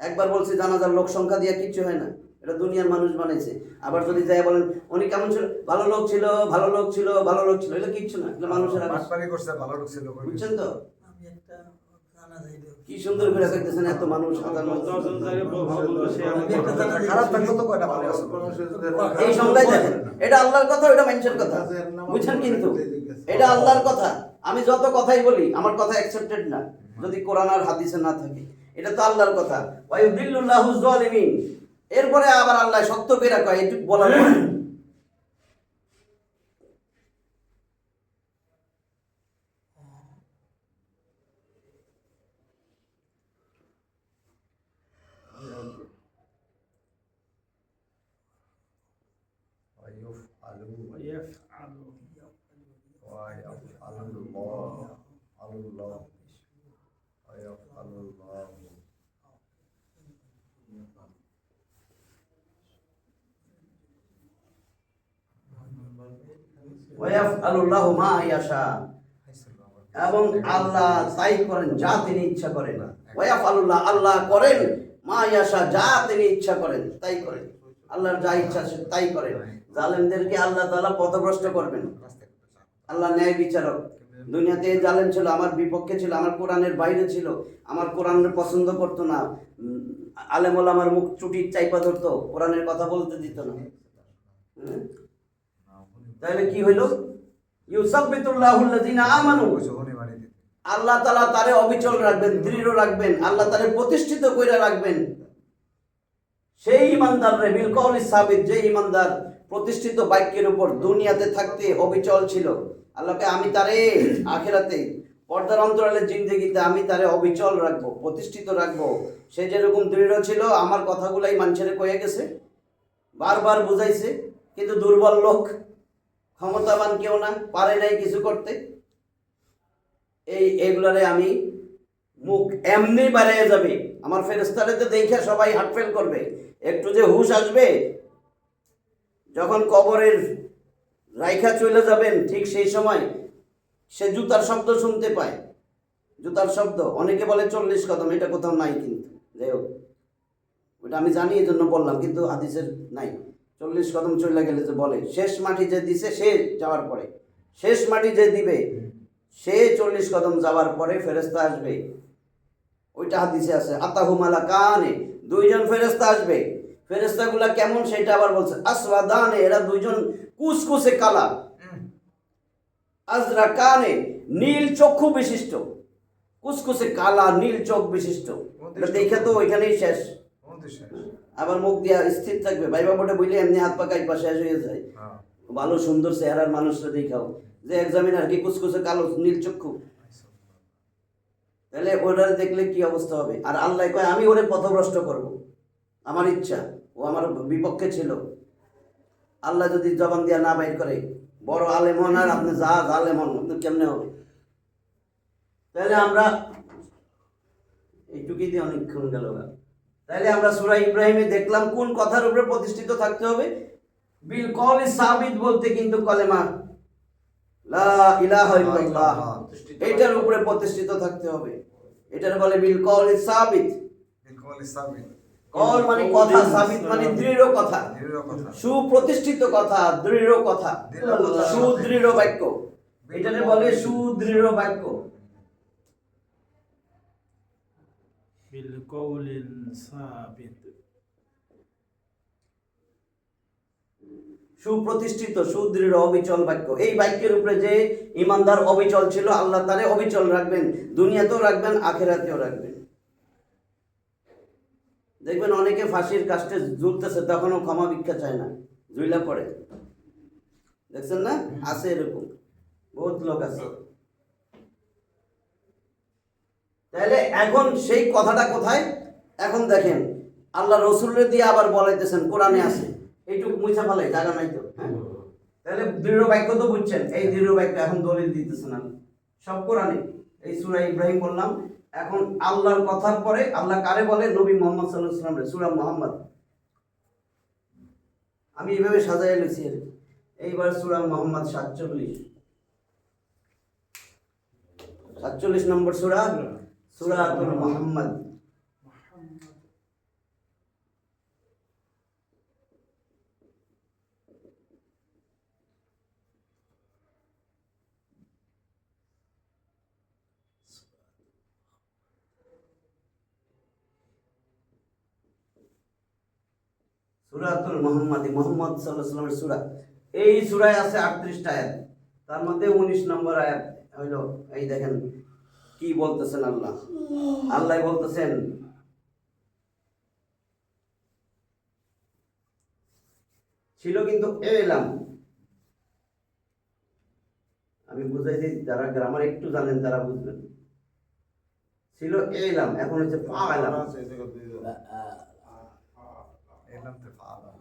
S1: একবার বলছি জানাজার লোক সংখ্যা দিয়ে কিচ্ছু হয় না, এটা দুনিয়ার মানুষ বানাইছে। আবার যদি যাই বলেন উনি কেমন ছিল, ভালো লোক ছিল, ভালো লোক ছিল, ভালো লোক ছিল, এটা কিচ্ছু না, এটা মানুষের আবেগ।
S2: বাটপারি করছে, ভালো লোক ছিল,
S1: বুঝছেন তো?
S5: আমি একটা জানা যাই
S1: কি সুন্দর করে কইতেছেন, এত মানুষ হাজার মানুষ।
S2: খারাপ থাকলে তো কয়টা ভালো আছে।
S1: এই সংখ্যায় দেখেন, এটা আল্লাহর কথা, ওটা মানুষের কথা, বুঝছেন? কিন্তু এটা আল্লাহর কথা। আমি যত কথাই বলি আমার কথা অ্যাকসেপ্টেড না যদি কোরআন আর হাদিসে না থাকে। এটা তো আল্লাহর কথা, ওয়ায়ুদিল্লুল্লাহু যালিমিন। এরপরে আবার আল্লাহ শক্ত করে কয়, একটু বলার পরে ওয়ায়াফআলুল্লাহু মা ইয়াশা, এবং আল্লাহ তাই করেন যা তিনি ইচ্ছা করেন। ওয়ায়াফআলুল্লাহ, আল্লাহ করেন, মা ইয়াশা, যা তিনি ইচ্ছা করেন তাই করেন। আল্লাহর যা ইচ্ছা সে তাই করেন। জালেমদেরকে আল্লাহ তাআলা পথভ্রষ্ট করবেন। আল্লাহ ন্যায় বিচারক। দুনিয়াতে জালেম ছিল, আমার বিপক্ষে ছিল, আমার কোরআনের বাইরে ছিল, আমার কোরআনের পছন্দ করতো না, আলেম ওলামার মুখ চুটির চাইপা ধরতো, কোরআনের কথা বলতে দিত না। তাহলে কি হইল? ইউসাব্বিতুল্লাহুল্লাযিনা আমানু, আল্লাহ তাআলা তারে অবিচল রাখবেন, দৃঢ় রাখবেন, আল্লাহ তারে প্রতিষ্ঠিত কইরা রাখবেন। সেই ইমানদার রে বিল কওলি সাবিত, যে ইমানদার প্রতিষ্ঠিত বাক্যের উপর দুনিয়াতে থাকতে অবিচল ছিল, আল্লাহকে আমি তারে আখিরাতে পর্দার অন্তরালের জিন্দেগিতে আমি তারে অবিচল রাখবো, প্রতিষ্ঠিত রাখবো। সে যেরকম দৃঢ় ছিল আমার কথাগুলাই মানুষের কয়ে গেছে, বারবার বুঝাইছে, কিন্তু দুর্বল লোক, ক্ষমতাবান কেউ না, পারে নাই কিছু করতে। এইগুলারে আমি মুখ এমনি বাড়িয়ে যাবে, আমার ফেরেশতাদেরকে দেখে সবাই হার্ট ফেল করবে। একটু যে হুশ আসবে যখন কবরের রাইখা চলে যাবেন, ঠিক সেই সময় সে জুতার শব্দ শুনতে পায়। জুতার শব্দ, অনেকে বলে 40 কদম, এটা কোথাও নাই, কিন্তু যাই হোক ওটা আমি জানি এই জন্য বললাম, কিন্তু হাদিসের নাই। 40 কদম চলে গেলে যে বলে, শেষ মাটি যে দিছে সে যাওয়ার পরে, শেষ মাটি যে দিবে সে 40 কদম যাওয়ার পরে ফেরেশতা আসবে, ওইটা হাদিসে আছে। আতাহু মালাকানে, দুইজন ফেরেশতা আসবে। ফেরেশতাগুলা কেমন সেটা আবার বলছে, আসওয়াদানে, এরা দুইজন কুসকুসে কালা, আজরাকানে, নীল চক্ষু বিশিষ্ট, কুসকুসে কালা নীল চোখ বিশিষ্ট। এটা দেখে তো ওইখানেই শেষ। আবার মুখ দিয়া স্থির থাকবে, ভাইবা বোটে বইলে এমনি হাত পা কাইপা শেষ হয়ে যায়। ভালো সুন্দর চেহারার মানুষরা দেখাও, যে এক্সামিনার কি কুসকুসে কালো নীল চক্ষু, তাহলে ওরা দেখলে কি অবস্থা হবে? আর আল্লাহ কয় আমি ওরে পথভ্রষ্ট করব, আমার ইচ্ছা, ও আমার বিপক্ষে ছিল। আল্লাহ যদি জবান দিয়া না বাইর করে, বড় আলেম হন আর আপনি যা আলেম হন, আপনি কেমনে হবে? তাহলে আমরা এইটুকুই দিয়ে অনেকক্ষণ গেল। তাহলে আমরা সূরা ইব্রাহিমে দেখলাম কোন কথার উপরে প্রতিষ্ঠিত থাকতে হবে। বিল কওলি সাবিত বলতে কিন্তু কলেমা লা ইলাহা ইল্লাল্লাহ, এটার উপরে প্রতিষ্ঠিত থাকতে হবে। এটার বলে বিল কওলি সাবিত। কল মানে কথা, সাবিত মানে দৃঢ় কথা, সুপ্রতিষ্ঠিত কথা, দৃঢ় কথা, সুদৃঢ় বাক্য, এটারে বলে সুদৃঢ় বাক্য।
S5: বিল কওলিল সাবিত,
S1: সুপ্রতিষ্ঠিত, সুদৃঢ়, অবিচল বাক্য। এই বাক্যের উপরে যে ইমানদার অবিচল ছিল, আল্লাহ তারে অবিচল রাখবেন, দুনিয়াতেও রাখবেন, আখিরাতেও রাখবেন। দেখবেন অনেকে ফাঁসির কাস্টে ঝুলতেছে, তখনও ক্ষমা ভিক্ষা চায় না, ঝুইলা পড়ে, দেখছেন না? আছে এরকম বহুত লোক আছে। তাহলে এখন সেই কথাটা কোথায়? এখন দেখেন আল্লাহ রসুলের দিয়ে আবার বলাইতেছেন কোরআনে আছে, এইটুকু মুছা ফেলাই জায়গা নাই তো, হ্যাঁ? তাহলে দৃঢ় বাক্য তো বুঝছেন, এই দৃঢ় বাক্য এখন দলিল দিতেছেন আল্লাহ সব কোরআনে। এই সূরা ইব্রাহিম বললাম, এখন আল্লাহর কথার পরে আল্লাহ কারে বলে? নবী মোহাম্মদ সাল্লাল্লাহু আলাইহি ওয়াসাল্লাম, সূরা মুহাম্মদ। আমি এইভাবে সাজাই লিখছি। এইবার সূরা মুহাম্মদ 47 নম্বর সূরা, সূরাতুল মুহাম্মদ। সূরাতুল মুহাম্মদ, মুহাম্মদ সাল্লাল্লাহু আলাইহি ওয়াসাল্লামের সূরা। এই সূরায় আছে 38টা আয়াত, তার মধ্যে 19 নম্বর আয়াত হইলো, এই দেখেন কি বলতেছেন আল্লাহ। আল্লাহ বলতেছেন, ছিল কিন্তু এলাম, আমি বুঝাই দিই, যারা গ্রামার একটু জানেন তারা বুঝবেন। ছিল এলাম, এখন হচ্ছে ফাআলাম।
S2: এলাম তো ফাআলাম।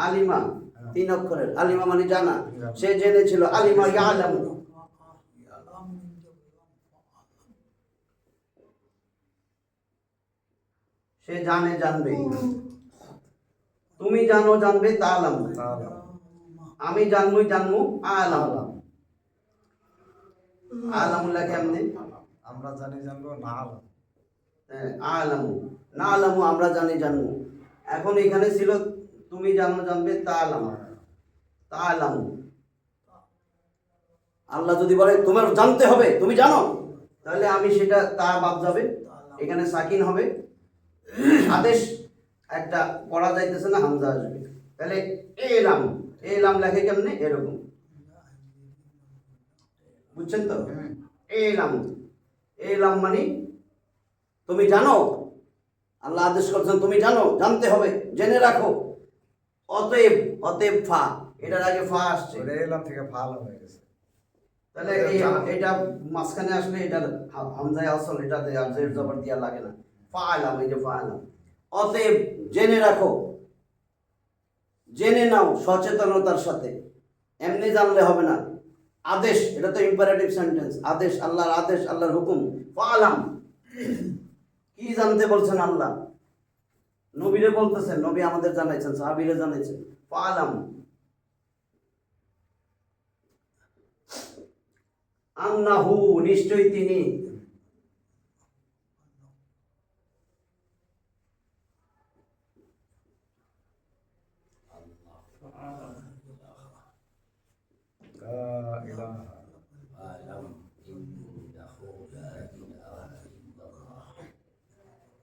S1: আলিমা 3 অক্ষরের, আলিমা মানে জানা, সে জেনেছিল। আলিমা ইয়ালামু, সে জানে, জানবে। তুমি জানো, জানবে, তাআলামু, আমি জানবো, জানবো, আলামু। আলামুল্লাহ কেমনে?
S2: আমরা জানি জানবো না আলাম।
S1: আলামু, না আলামু, আমরা জানি, জানবো। এখন এখানে ছিল তুমি জানো, জানবে, তাআলামু, তাআলামু। আল্লাহ যদি বলে তোমার জানতে হবে, তুমি জানো, তাহলে আমি সেটা তা বাদ যাবে, এখানে সাকিন হবে, আদেশ একটা পড়া যাইতেছে না, হামজা আসবে। তাহলে এলাম, এলাম লেখে কেমনে? এরকম, বুঝছেন তো? এলাম, এলাম মানে তুমি জানো। আল্লাহ আদেশ করছেন তুমি জানো, জানতে হবে, জেনে রাখো। অতএব, অতএব ফা, এটার আগে ফা আসছে,
S2: ওরে এলাম থেকে ফাআলাম হয়ে গেছে।
S1: তাহলে এটা মাঝখানে আসলে এটার হামজায় আসল, এটাতে আর জের জবর দিয়া লাগে না। ফাআলাম, এই যে ফাআলাম। অতএব জেনে রাখো, জেনে নাও সচেতনতার সাথে, এমনি জানলে হবে না। আদেশ, এটা তো ইম্পারেটিভ সেন্টেন্স, আদেশ, আল্লাহর আদেশ, আল্লাহর হুকুম। ফাআলাম, কি জানতে বলছেন আল্লাহ? নবীরে বলতেছেন, নবী আমাদের জানাইছেন, সাহাবীরে জানাইছেন। ফাআলাম, আন্নাহু, নিশ্চয়ই তিনি,
S2: লা ইলাহা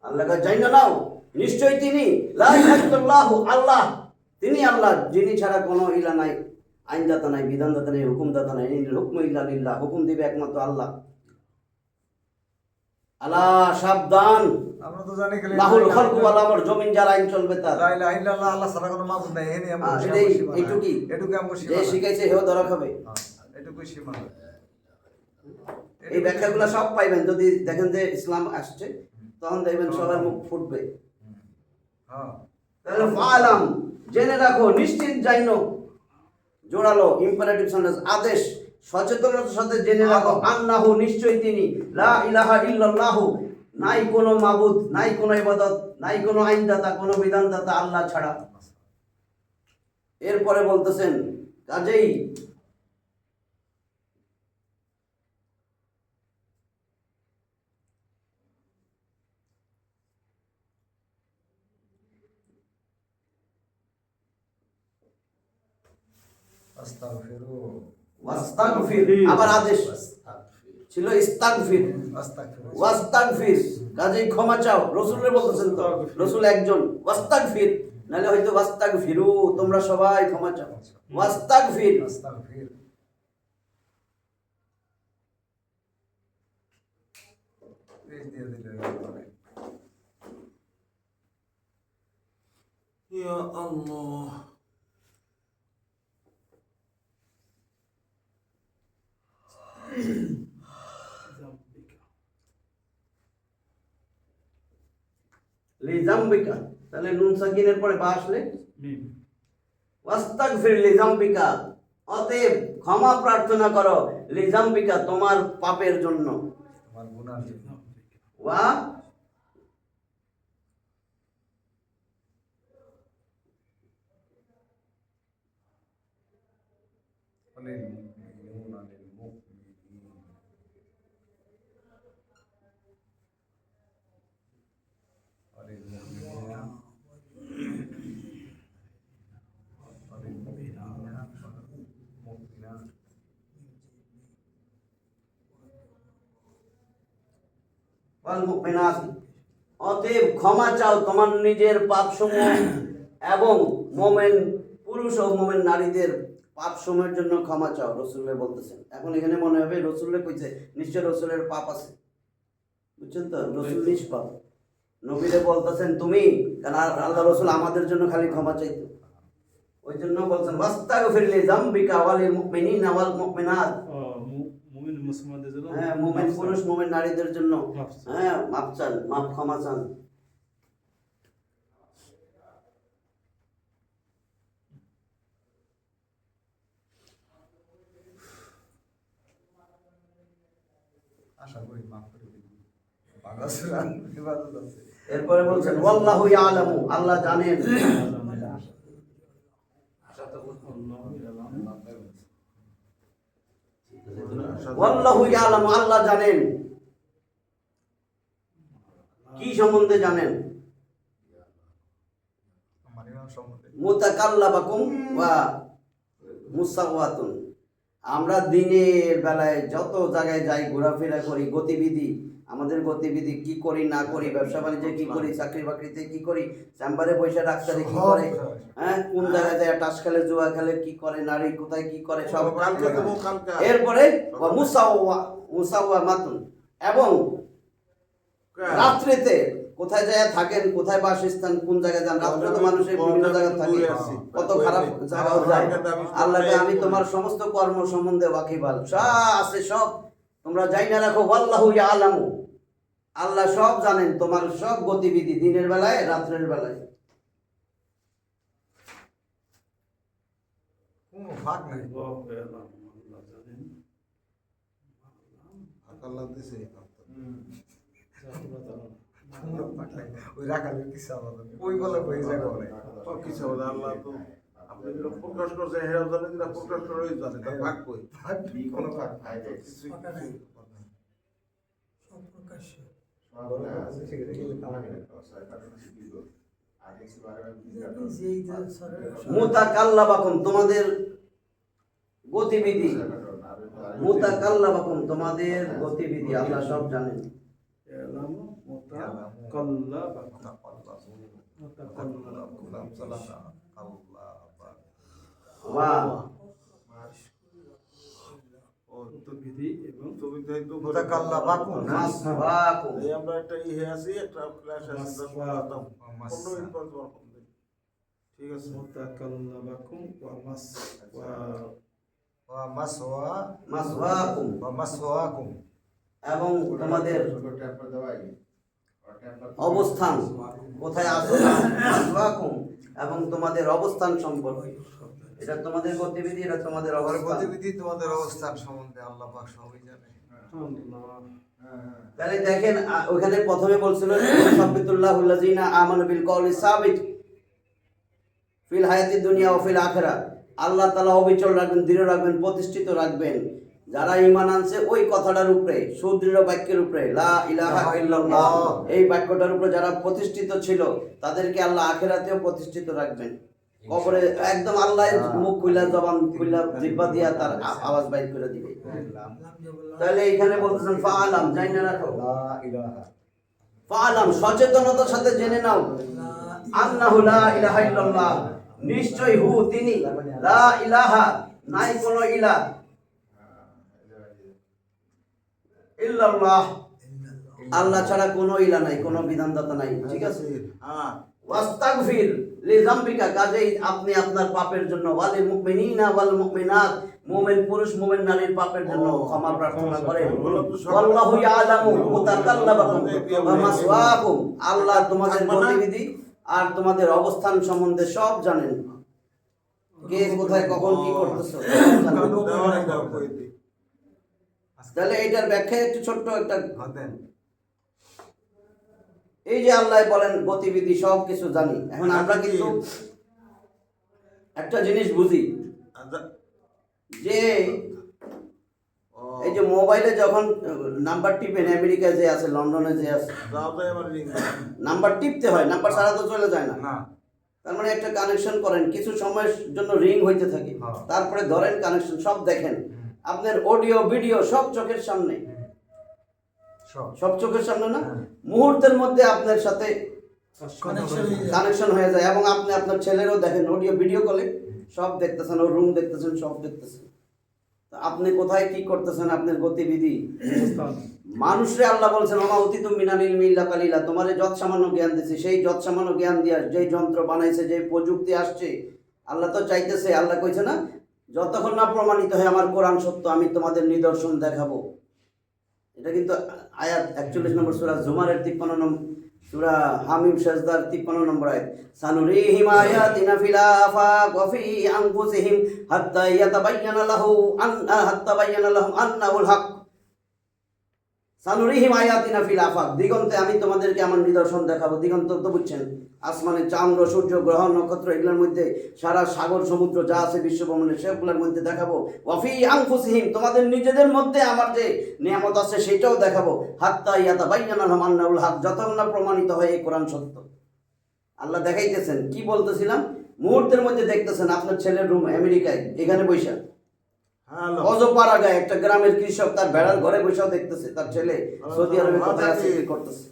S1: আল্লাহকে জাইনা নাও, নিশ্চয়ই তিনি, লা ইলাহা ইল্লাল্লাহু, আল্লাহ, তিনি আল্লাহ, যিনি ছাড়া কোনো ইলা নাই, আইনদাতা নাই, বিধানদাতা নাই, হুকুমদাতা নাই। ইনিল হুকমু ইল্লা লিল্লাহ, হুকুম দিবে একমাত্র আল্লাহ। আলা, সাবধান,
S2: আমরা তো জানি খালি
S1: লাহুল খালকু ওয়াল আমর, জমিন যার আইন চলবে তার।
S2: লা ইলাহা ইল্লাল্লাহ, আল্লাহ ছাড়া কোনো মাবুদ নাই। এনে আমরা
S1: এটাই, এইটুকুই,
S2: এটুকু আমরা
S1: যে
S2: সীমানা।
S1: শিখাইছে হেও ধরা খাবে।
S2: এটুকুই সীমানা।
S1: এই ব্যাখ্যাগুলো সব পাইবেন যদি দেখেন যে ইসলাম আসছে, তখন দেখবেন সবার মুখ ফুটবে।
S2: হ্যাঁ,
S1: তাহলে ফাআলাম, জেনে রাখো, নিশ্চিত জাইনো, জোড়ালো ইম্পারেটিভ সেন্টেন্স, আদেশ, সচেতনতার সাথে জেনে রাখো, আন্নাহু, নিশ্চয়ই তিনি, লা ইলাহা ইল্লাল্লাহু, নাই কোনো মাবুদ, নাই কোনো ইবাদত, নাই কোনো আইনদাতা, কোনো বিধানদাতা আল্লাহ ছাড়া। এরপরে বলতেছেন, কাজেই
S2: আস্তাগফিরু,
S1: ওয়াস্তাগফির, আবার আদেশ ছিল ইস্তাগফির,
S2: আস্তাগফিরু।
S1: ওয়াস্তাগফির, কাজেই ক্ষমা চাও। রসুলের বলতেছেন তো, রসুল একজন। ওয়াস্তাগফির, নাহলে হয়তো ওয়াস্তাগফিরু, তোমরা সবাই ক্ষমা চাও। ওয়াস্তাগফির,
S2: আস্তাগফির। পেজ দিয়ে দিলে হবে।
S5: ইয়া আল্লাহ।
S1: লিজাম্বিকা, তাহলে নুন সাকিনের পরে বা আসলে
S5: মিম।
S1: ওয়াস্তাগফির লিজাম্বিকা, অতএব ক্ষমা প্রার্থনা করো লিজাম্বিকা তোমার পাপের জন্য।
S2: আমার গুনার জন্য।
S1: ওয়া
S2: وللمؤمنون للمؤمنين وللمؤمنين والمؤمنات
S1: ওয়াল মুমিনাত, অতএব ক্ষমা চাও তোমার নিজের পাপসমূহ এবং মোমেন পুরুষ ও মোমেন নারীদের পাপসমূহের জন্য ক্ষমা চাও। রসুল্লাহ বলতেছেন। এখন এখানে মনে হবে রসুল্লাহ কইছে, নিশ্চয় রসুলের পাপ আছে, বুঝছেন তো? রসুল নিষ্পাপ, নবীরে বলতেছেন তুমি, কারণ আল্লাহ রসুল আমাদের জন্য খালি ক্ষমা চাইতো, ওই জন্য বলছেন ওয়াস্তাগফির লিজাম্বিকা ওয়ালিল মুমিনিনা ওয়াল মুমিনাত।
S5: মুমিন মুসলমানদের জন্য
S1: হ্যাঁ, মোমেন পুরুষ মোমেন নারীদের জন্য
S5: মাফ চান।
S1: হ্যাঁ মাপ চান, মাপ ক্ষমা চান।
S2: আশা করি মাফ করে দিবেন। বাগাসুরা ইবাদত আছে।
S1: এরপরে বলছেন ওয়াল্লাহু ইয়ালামু, আল্লাহ জানেন। ওয়াল্লাহু ইয়ালামু, আল্লাহ জানেন। কি সম্বন্ধে জানেন?
S2: আমার ইমাম সম্বন্ধে
S1: মুতাকাল্লাবাকুম ওয়া মুসাওয়াতুন, আমরা দিনের বেলায় যত জায়গায় যাই, ঘোরাফেরা করি, গতিবিধি, আমাদের গতিবিধি কি করি না করি, ব্যবসা বাণিজ্যে কি করি, চাকরি বাকরিতে কি করি, চেম্বারে পয়সা ডাক্তারে কি করে, হ্যাঁ কোন জায়গায় যায় টাস খেলে, জুয়া খেলে, কি করে, নারী কোথায় কি করে, সব। এরপরে মুসাওয়ামাতুন, এবং রাত্রিতে কোথায় যায় থাকেন, কোথায় বাসস্থান, কোন জায়গায় যান। রাত্রে তো মানুষের বিভিন্ন জায়গায় থাকে, কত খারাপ জায়গাও যায়। আল্লাহকে আমি তোমার সমস্ত কর্ম সম্বন্ধে ওয়াকিবাল, সব আছে, সব তোমরা যাই না রাখো। ওয়াল্লাহু ইয়ালামু, আল্লাহ সব জানেন, তোমার সব গতিবিধি, দিনের বেলায় রাত্রের বেলায়।
S2: কোনো ভাগ নাই।
S5: আল্লাহু ইয়ালাম, আল্লাহ জানেন।
S4: আল্লাহ দিছে
S2: কোনো ভাগ নাই। ওই রাখালের কিছু আমাদের ওই বলে ওই জায়গা বলে
S4: সব কিছু হবে আল্লাহ তো আপনি যেটা প্রকাশ করছেন হেরাও জানেন, যেটা প্রকাশ করে জানে তার ভাগ কই
S2: ভাগ কোনো ভাগ নাই।
S4: কিছুই
S1: মুতাকাল্লাবাকুম, তোমাদের গতিবিধি, মুতাকাল্লাবাকুম, তোমাদের গতিবিধি আল্লাহ সব জানেন।
S5: ইয়ালামু মুতাকাল্লাবাকুম, মুতাকাল্লাবাকুম।
S1: ওয়া
S5: গতিবিধি এবং
S4: তুমি তাই তো
S2: মুতাকাল্লাবাকুম,
S1: মাসওয়াকুম,
S4: এই আমরা একটা ইহে আছি, একটা ক্লাস আছে,
S2: মাসওয়াকুম।
S4: 15 মিনিট পর তোমার ফোন দিই। ঠিক আছে।
S5: মুতাকাল্লাবাকুম ওয়া
S2: ওয়া মাসওয়া
S1: মাসওয়াকুম,
S2: ওয়া মাসওয়াকুম,
S1: এবং তোমাদের অবস্থান কোথায় আছো, মাসওয়াকুম, এবং তোমাদের অবস্থান সম্পর্কে। এটা তোমাদের গতিবিধি, এটা তোমাদের
S2: আমার
S1: অবস্থান।
S2: গতিবিধি তোমাদের অবস্থান সম্বন্ধে আল্লাহ পাক সবই জানে।
S5: আল্লাহ।
S1: তাহলে দেখেন ওখানে প্রথমে বলছিল সাব্বিতুল্লাহুল্লাযিনা আমানু বিল কওলি সাবিত ফিল হায়াতিদ দুনিয়া ওয়া ফিল আখিরাহ, আল্লাহ তাআলা অবিচল রাখবেন, দৃঢ় রাখবেন, প্রতিষ্ঠিত রাখবেন যারা ঈমান আনছে ওই কথাটার উপরে, সুদৃঢ় বাক্যের উপরে, লা ইলাহা ইল্লাল্লাহ, এই বাক্যটার উপরে যারা প্রতিষ্ঠিত ছিল তাদেরকে আল্লাহ আখিরাতেও প্রতিষ্ঠিত রাখবেন। কবরে একদম আল্লাহ মুখ খুইলা, জবান খুইলা, জিহ্বা দিয়া তার আওয়াজ বাইর করে দিবে। তাহলে এখানে বলতেছেন ফাআলাম, জানা রাখো,
S2: লা ইলাহা,
S1: ফাআলাম, সচেতনতার সাথে জেনে নাও, আন্নাহু লা ইলাহা ইল্লাল্লাহ, নিশ্চয় হু তিনি, লা ইলাহা, নাই কোনো ইলাহ, ইল্লাল্লাহ, আল্লাহ ছাড়া কোনো ইলাহ নাই, কোনো বিধানদাতা নাই। ঠিক আছে।
S4: হ্যাঁ
S1: ওয়াস্তাগফির লিযামবিকা, কাজেই আপনি আপনার পাপের জন্য, ওয়ালিল মুমিনিনা ওয়াল মুমিনাত, মুমিন পুরুষ মুমিন নারীর পাপের জন্য ক্ষমা প্রার্থনা করেন।
S4: ওগুলো তো সব-
S1: আল্লাহু ইয়ালামু মুতাকাল্লাবাকুম ওয়া মাসওয়াকুম, আল্লাহ তোমাদের গতিবিধি আর তোমাদের অবস্থান সম্বন্ধে সব জানেন। কে কোথায় কখন কি করতেছো সব জানেন।
S4: দেওয়ার একটা কইতে।
S1: তাহলে এটার ব্যাখ্যা একটু ছোট্ট একটা,
S2: হ্যাঁ, দেন।
S1: এই যে আল্লাহ বলেন গতিবিধি সব কিছু জানি। এখন আমরা কিন্তু একটা জিনিস বুঝি
S4: আচ্ছা,
S1: যে
S4: ও,
S1: এই যে মোবাইলে যখন নাম্বার টিপেন, আমেরিকায় যে আছে, লন্ডনে যে আছে,
S4: যাও তো এবার ring দাও।
S1: নাম্বার টিপতে হয়, নাম্বার ছাড়া তো চলে যায় না।
S2: না,
S1: তার মানে একটা কানেকশন করেন, কিছু সময়ের জন্য রিং হইতে থাকে,
S2: হ্যাঁ।
S1: তারপরে ধরেন কানেকশন, সব দেখেন, আপনার অডিও ভিডিও সব চোখের সামনে,
S2: সব
S1: সব চোখের সামনে না,
S2: হ্যাঁ।
S1: মুহূর্তের মধ্যে আপনার সাথে
S5: কানেকশন
S1: কানেকশন হয়ে যায়, এবং আপনি আপনার ছেলেরও দেখেন অডিও ভিডিও কলে, সব দেখতেছেন, ওর রুম দেখতেছেন, সব দেখতেছেন। তো আপনি কোথায় কি করতেছেন, আপনার গতিবিধি। মানুষরে আল্লাহ বলছেন ওমা উতিতুম মিনাল ইলমি ইল্লা কালিলা, তোমারে যত সামান্য জ্ঞান দিয়েছি, সেই যত সামান্য জ্ঞান দিয়া যেই যন্ত্র বানাইছে, যে প্রযুক্তি আসছে, আল্লাহ তো চাইতেছে, আল্লাহ কইছে না, যতক্ষণ না প্রমাণিত হয় আমার কোরআন সত্য, আমি তোমাদের নিদর্শন দেখাবো। এটা কিন্তু আয়াত 41 নম্বর সূরা জুমারের 53 নম্বর, সূরা হামিম সাজদার 53 নম্বর আয়াত। সানুরিহিম আয়াতিনা ফিল আফাক ওয়া ফি আনফুসিহিম হাত্তা ইয়াতাবায়্যানা লাহুম আন্নাহুল হক। সানুরিহিম আয়াতিনা ফিল আফাক, দিগন্তে আমি তোমাদেরকে আমার নিদর্শন দেখাবো। দিগন্ত তো বুঝছেন, আসমানে চাঁদ, সূর্য, গ্রহ, নক্ষত্র, এগুলোর মধ্যে সারা সাগর সমুদ্র যা আছে বিশ্বব্রহ্মাণ্ডে, সেগুলোর মধ্যে দেখাবো। ওয়াফি আনফুসিহিম, তোমাদের নিজেদের মধ্যে আমার যে নিয়ামত আছে সেটাও দেখাবো। হাত্তা ইয়াতাবায়্যানা লাহুম আন্নাহুল হক, যতক্ষণ না প্রমাণিত হয় এই কোরআন সত্য। আল্লাহ দেখাইতেছেন, কি বলতেছিলাম, মুহূর্তের মধ্যে দেখতেছেন আপনার ছেলের রুম আমেরিকায়, এখানে বৈশা
S4: হ্যালো।
S1: অজপাড়াগায় একটা গ্রামের কৃষক তার ভেড়ার ঘরে বসেও দেখতেছে তার ছেলে সৌদি আরবে কোথায় আছে, কি করতেছে।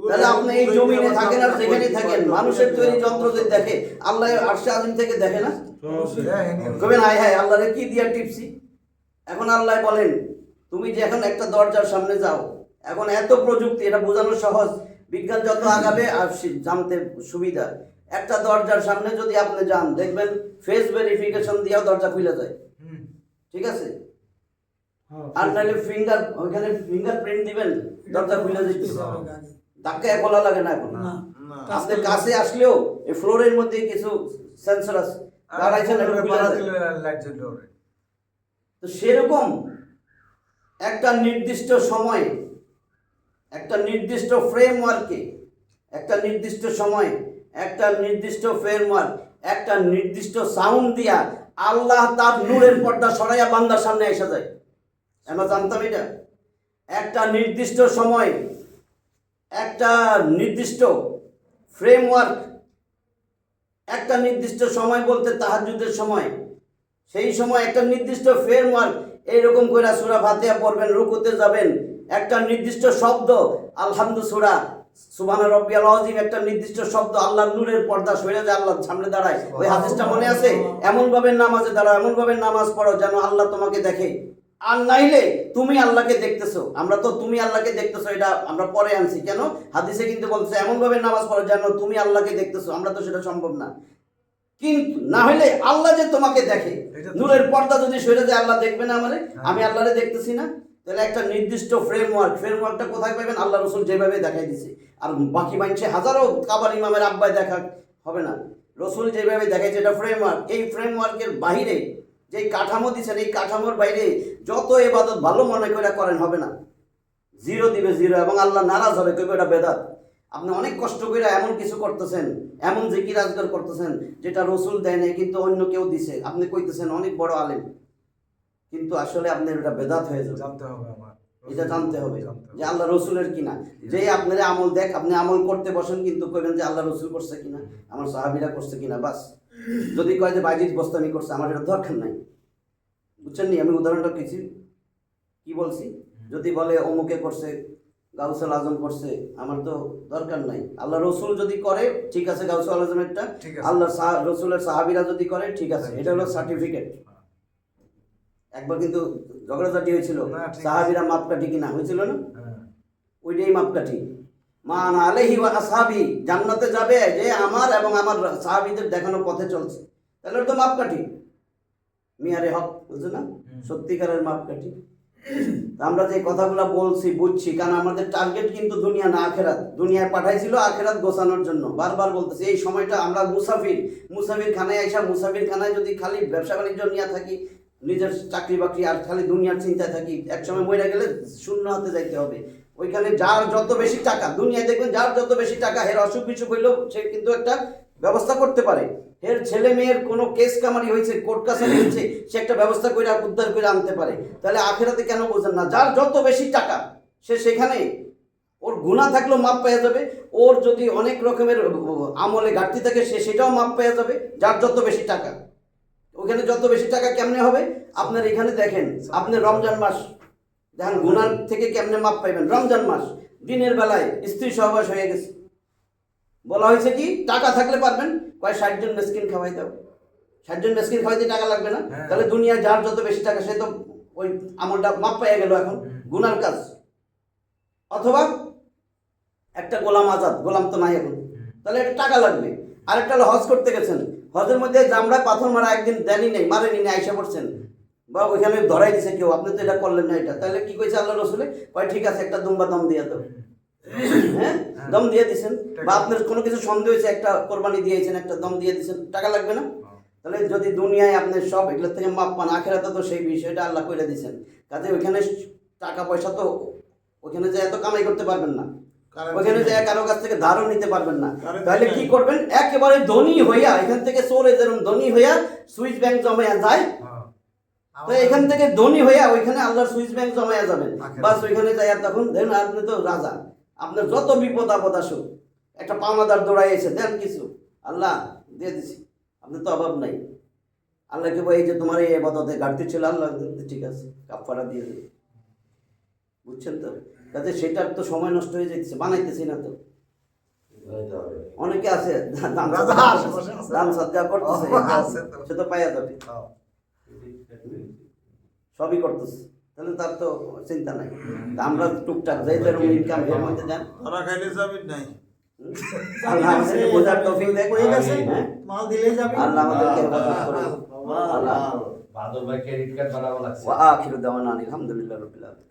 S1: তাহলে আপনি এই জমিনে থাকেন আর যেখানেই থাকেন, মানুষের তৈরি যন্ত্র যদি দেখে, আল্লাহ আরশে আজিম থেকে দেখে না, কবেন আয় হায় আল্লাহরে কি দিয়া টিপসি। এখন আল্লাহ বলেন তুমি যে এখন একটা দরজার সামনে যাও, এখন এত প্রযুক্তি, এটা বোঝানো সহজ, বিজ্ঞান যত আগাবে আর জানতে সুবিধা। একটা দরজার সামনে যদি আপনি যান, দেখবেন ফেস ভেরিফিকেশন দিয়েও দরজা খুলে যায়, ঠিক আছে। আর নাহলে ফিঙ্গার, ওইখানে ফিঙ্গার প্রিন্ট দিবেন, দরজা খুলে যাচ্ছে, ধাক্কায় খোলা লাগে না এখন।
S4: না।
S1: আপনার কাছে আসলেও এই ফ্লোরের মধ্যে কিছু সেন্সর আছে, দাঁড়াইছেন এখন খুলে যায়।
S2: লাইট জ্বলতে হবে।
S1: তো সেরকম একটা নির্দিষ্ট সময়ে, একটা নির্দিষ্ট ফ্রেমওয়ার্কে, একটা নির্দিষ্ট সময়, একটা নির্দিষ্ট ফ্রেমওয়ার্ক, একটা নির্দিষ্ট সাউন্ড দিয়া আল্লাহ তার নূরের পর্দা সরাইয়া বান্দার সামনে এসে যায়। আমরা জানতাম এটা। একটা নির্দিষ্ট সময়, একটা নির্দিষ্ট ফ্রেমওয়ার্ক, একটা নির্দিষ্ট সময় বলতে তাহাজ্জুদের সময়, সেই সময় একটা নির্দিষ্ট ফ্রেমওয়ার্ক, এইরকম করে সূরা ফাতিহা পড়বেন, রুকুতে যাবেন, একটা নির্দিষ্ট শব্দ আলহামদু সূরা সুবহান রাব্বিয়াল আযীম, একটা নির্দিষ্ট শব্দ, আল্লাহর নূরের পর্দা সরে যায়, আল্লাহর সামনে দাঁড়ায়। ওই হাদিসটা মনে আছে, এমন ভাবে নামাজে দাঁড়াও, এমন ভাবে নামাজ পড়ো যেন আল্লাহ তোমাকে দেখে, আর নাইলে তুমি আল্লাহকে দেখতেছো। আমরা তো তুমি আল্লাহকে দেখতেছো এটা আমরা পরে আনছি, কেন হাদিসে কিন্তু বলছে এমন ভাবে নামাজ পড়ো যেন তুমি আল্লাহকে দেখতেছো। আমরা তো সেটা সম্ভব না, কিন্তু না হলে আল্লাহ যে তোমাকে দেখে, নূরের পর্দা যদি সরে যায়, আল্লাহ দেখবে না আমারে, আমি আল্লাহরে দেখতেছি না। তাহলে একটা নির্দিষ্ট ফ্রেমওয়ার্কটা কোথায় পাবেন, আল্লাহ রসুল যেভাবে দেখাই দিছে। আর বাকি মানুষে হাজারো কাবার ইমামের আব্বাই দেখা হবে না, রসুল যেভাবে দেখাইছে এটা ফ্রেমওয়ার্ক। এই ফ্রেমওয়ার্কের বাইরে যে কাঠামো দিচ্ছেন, এই কাঠামোর বাইরে যত ইবাদত ভালো মনে করে করেন হবে না, জিরো দিবে জিরো, এবং আল্লাহ নারাজ হবে, কেউ এটা বেদাত। আপনি অনেক কষ্ট করে এমন কিছু করতেছেন, এমন জিকির আজগার করতেছেন যেটা রসুল দেয় নাই, কিন্তু অন্য কেউ দিছে, আপনি কইতেছেন অনেক বড় আলেম, কিন্তু আসলে আপনার এটা বেদাত হয়ে যাবে।
S2: জানতে হবে আমার,
S1: এটা জানতে হবে যে আল্লাহ রসুলের কিনা। যে আপনার আমল দেখ, আপনি আমল করতে বসেন, কিন্তু কইবেন যে আল্লাহ রসুল করছে কিনা, আমার সাহাবীরা করছে কিনা, বাস। যদি কয় যে বাইজিদ বোস্তামি করছে, আমার এটা দরকার নাই, বুঝছেন নি। আমি উদাহরণটা কি বলছি, যদি বলে অমুকে করছে, গাউসুল আজম করছে, আমার তো দরকার নাই। আল্লাহ রসুল যদি করে ঠিক আছে, গাউসুল আজমেরটা,
S2: ঠিক আছে।
S1: আল্লাহ রসুলের সাহাবীরা যদি করে ঠিক আছে, এটা হলো সার্টিফিকেট। একবার কিন্তু ঝগড়াঝাটি হয়েছিল,
S2: না, ঠিক আছে।
S1: সাহাবীরা মাপকাঠি কিনা হয়েছিল না,
S2: হ্যাঁ,
S1: ওইটাই মাপকাঠি। মান আলাইহি ওয়া আসহাবি, জান্নাতে যাবে যে আমার এবং আমার সাহাবীদের দেখানো পথে চলছে, তাহলে ওটা তো মাপকাঠি। মিয়ারে হক, বুঝছো না, সত্যিকারের মাপকাঠি। আমরা যে কথাগুলো বলছি বুঝছি, কারণ আমাদের টার্গেট কিন্তু দুনিয়া না আখেরাত। দুনিয়ায় পাঠাইছিল আখেরাত গোছানোর জন্য, বারবার বলতেছি। এই সময়টা আমরা মুসাফির খানায় আইসা, মুসাফির খানায় যদি খালি ব্যবসা বাণিজ্য নিয়ে থাকি, নিজের চাকরি বাকরি আর খালি দুনিয়ার চিন্তায় থাকি, একসময় মরে গেলে শূন্য হাতে যাইতে হবে। ওইখানে যার যত বেশি টাকা, দুনিয়ায় দেখবেন যার যত বেশি টাকা, এর অসুখ বিসুখ হইলেও সে কিন্তু একটা ব্যবস্থা করতে পারে। এর ছেলে মেয়ের কোনো কেস কামারি হয়েছে, কোর্ট কাছারি হয়েছে, সে একটা ব্যবস্থা করে উদ্ধার করে আনতে পারে। তাহলে আখেরাতে কেন বোঝেন না? যার যত বেশি টাকা, সে সেখানে ওর গুনাহ থাকলেও মাপ পেয়ে যাবে। ওর যদি অনেক রকমের আমলে ঘাটতি থাকে, সে সেটাও মাপ পেয়ে যাবে। যার যত বেশি টাকা, ওখানে যত বেশি টাকা কেমনে হবে? আপনার এখানে দেখেন, আপনি রমজান মাস দেখেন, গুনার থেকে কেমনে মাপ পাইবেন? রমজান মাস দিনের বেলায় স্ত্রী সহবাস হয়ে গেছে, বলা হয়েছে কি টাকা থাকলে পারবেন, কয় 60 জন মেসকিন খাওয়াই দাও। 60 জন মেসকিন খাওয়াইতে টাকা লাগবে না? তাহলে দুনিয়া যার যত বেশি টাকা, সে তো ওই আমলটা মাপ পাইয়া গেল এখন গুনার কাজ। অথবা একটা গোলাম আজাদ, গোলাম তো নাই এখন, তাহলে এটা টাকা লাগবে। আরেকটা হলো হজ করতে গেছেন, হজের মধ্যে জামড়ায় পাথর মারা একদিন দেনই নেই, মারেনি নেই, আইসা পড়ছেন, বা ওইখানে ধরাই দিছে কেউ, আপনি তো এটা করলেন না। এটা তাহলে কি কইছে আল্লাহ রসুলে? কয় ঠিক আছে, একটা দুম্বা দম দিয়ে দাও। হ্যাঁ, দম দিয়ে দিছেন। বা আপনার কোনো কিছু সন্দেহ হয়েছে, একটা কোরবানি দিয়েছেন, একটা দম দিয়ে দিছেন, টাকা লাগবে না? তাহলে যদি দুনিয়ায় আপনি সব এগুলোর থেকে মাপ পান, আখেরাতে তো সেই বিষয়টা আল্লাহ কইরা দিছেন। কাজে ওইখানে টাকা পয়সা তো ওখানে যে এত কামাই করতে পারবেন না, ওখানে যে কারো কাছ থেকে ধারও নিতে পারবেন না। তাহলে কি করবেন? একেবারে ধনী হইয়া, এখান থেকে চোরে যেরকম ধনী হইয়া সুইস ব্যাংক জমায়া যায়, তো এখান থেকে ধনী হইয়া ওইখানে আল্লাহর সুইস ব্যাংক জমায়া যাবেন। বাস ওইখানে যাইয়া তখন দেন আপনি তো রাজা। আপনার যত বিপদ আপদ আসুক, একটা পাওনাদার দৌড়াইছে, দেন কিছু, আল্লাহ দিয়ে দিছি, আপনি তো অভাব নাই। আল্লাহকে বই, এই যে তোমার এই এবাদতে ঘাটতি ছিল, আল্লাহ ঠিক আছে, কাফারা দিয়ে দেবে। বুঝছেন তো? কাজে সেটার তো সময় নষ্ট হয়ে যাচ্ছে, বানাইতেছি না তো। অনেকে আছে দান সদকা করতেছে, সে তো পাইয়া যাবে, সবই করতেছে, তাহলে তার তো চিন্তা নাই। আমরা টুকটাক যাই যেরকম ইনকাম এর মধ্যে দেন,
S4: ধরা খাইলে যাবেন নাই।
S1: আল্লাহ আমাদেরকে বোঝার তৌফিক দেয়। হ্যাঁ,
S2: মাল দিলেই যাবে।
S1: আল্লাহ আমাদেরকে হেফাজত করুন। আল্লাহ
S3: বাদল ভাই ক্রেডিট কার্ড বানাবো লাগছে।
S1: ওয়া আখিরু দাওয়ানা আলহামদুলিল্লাহি রাব্বিল আলামিন।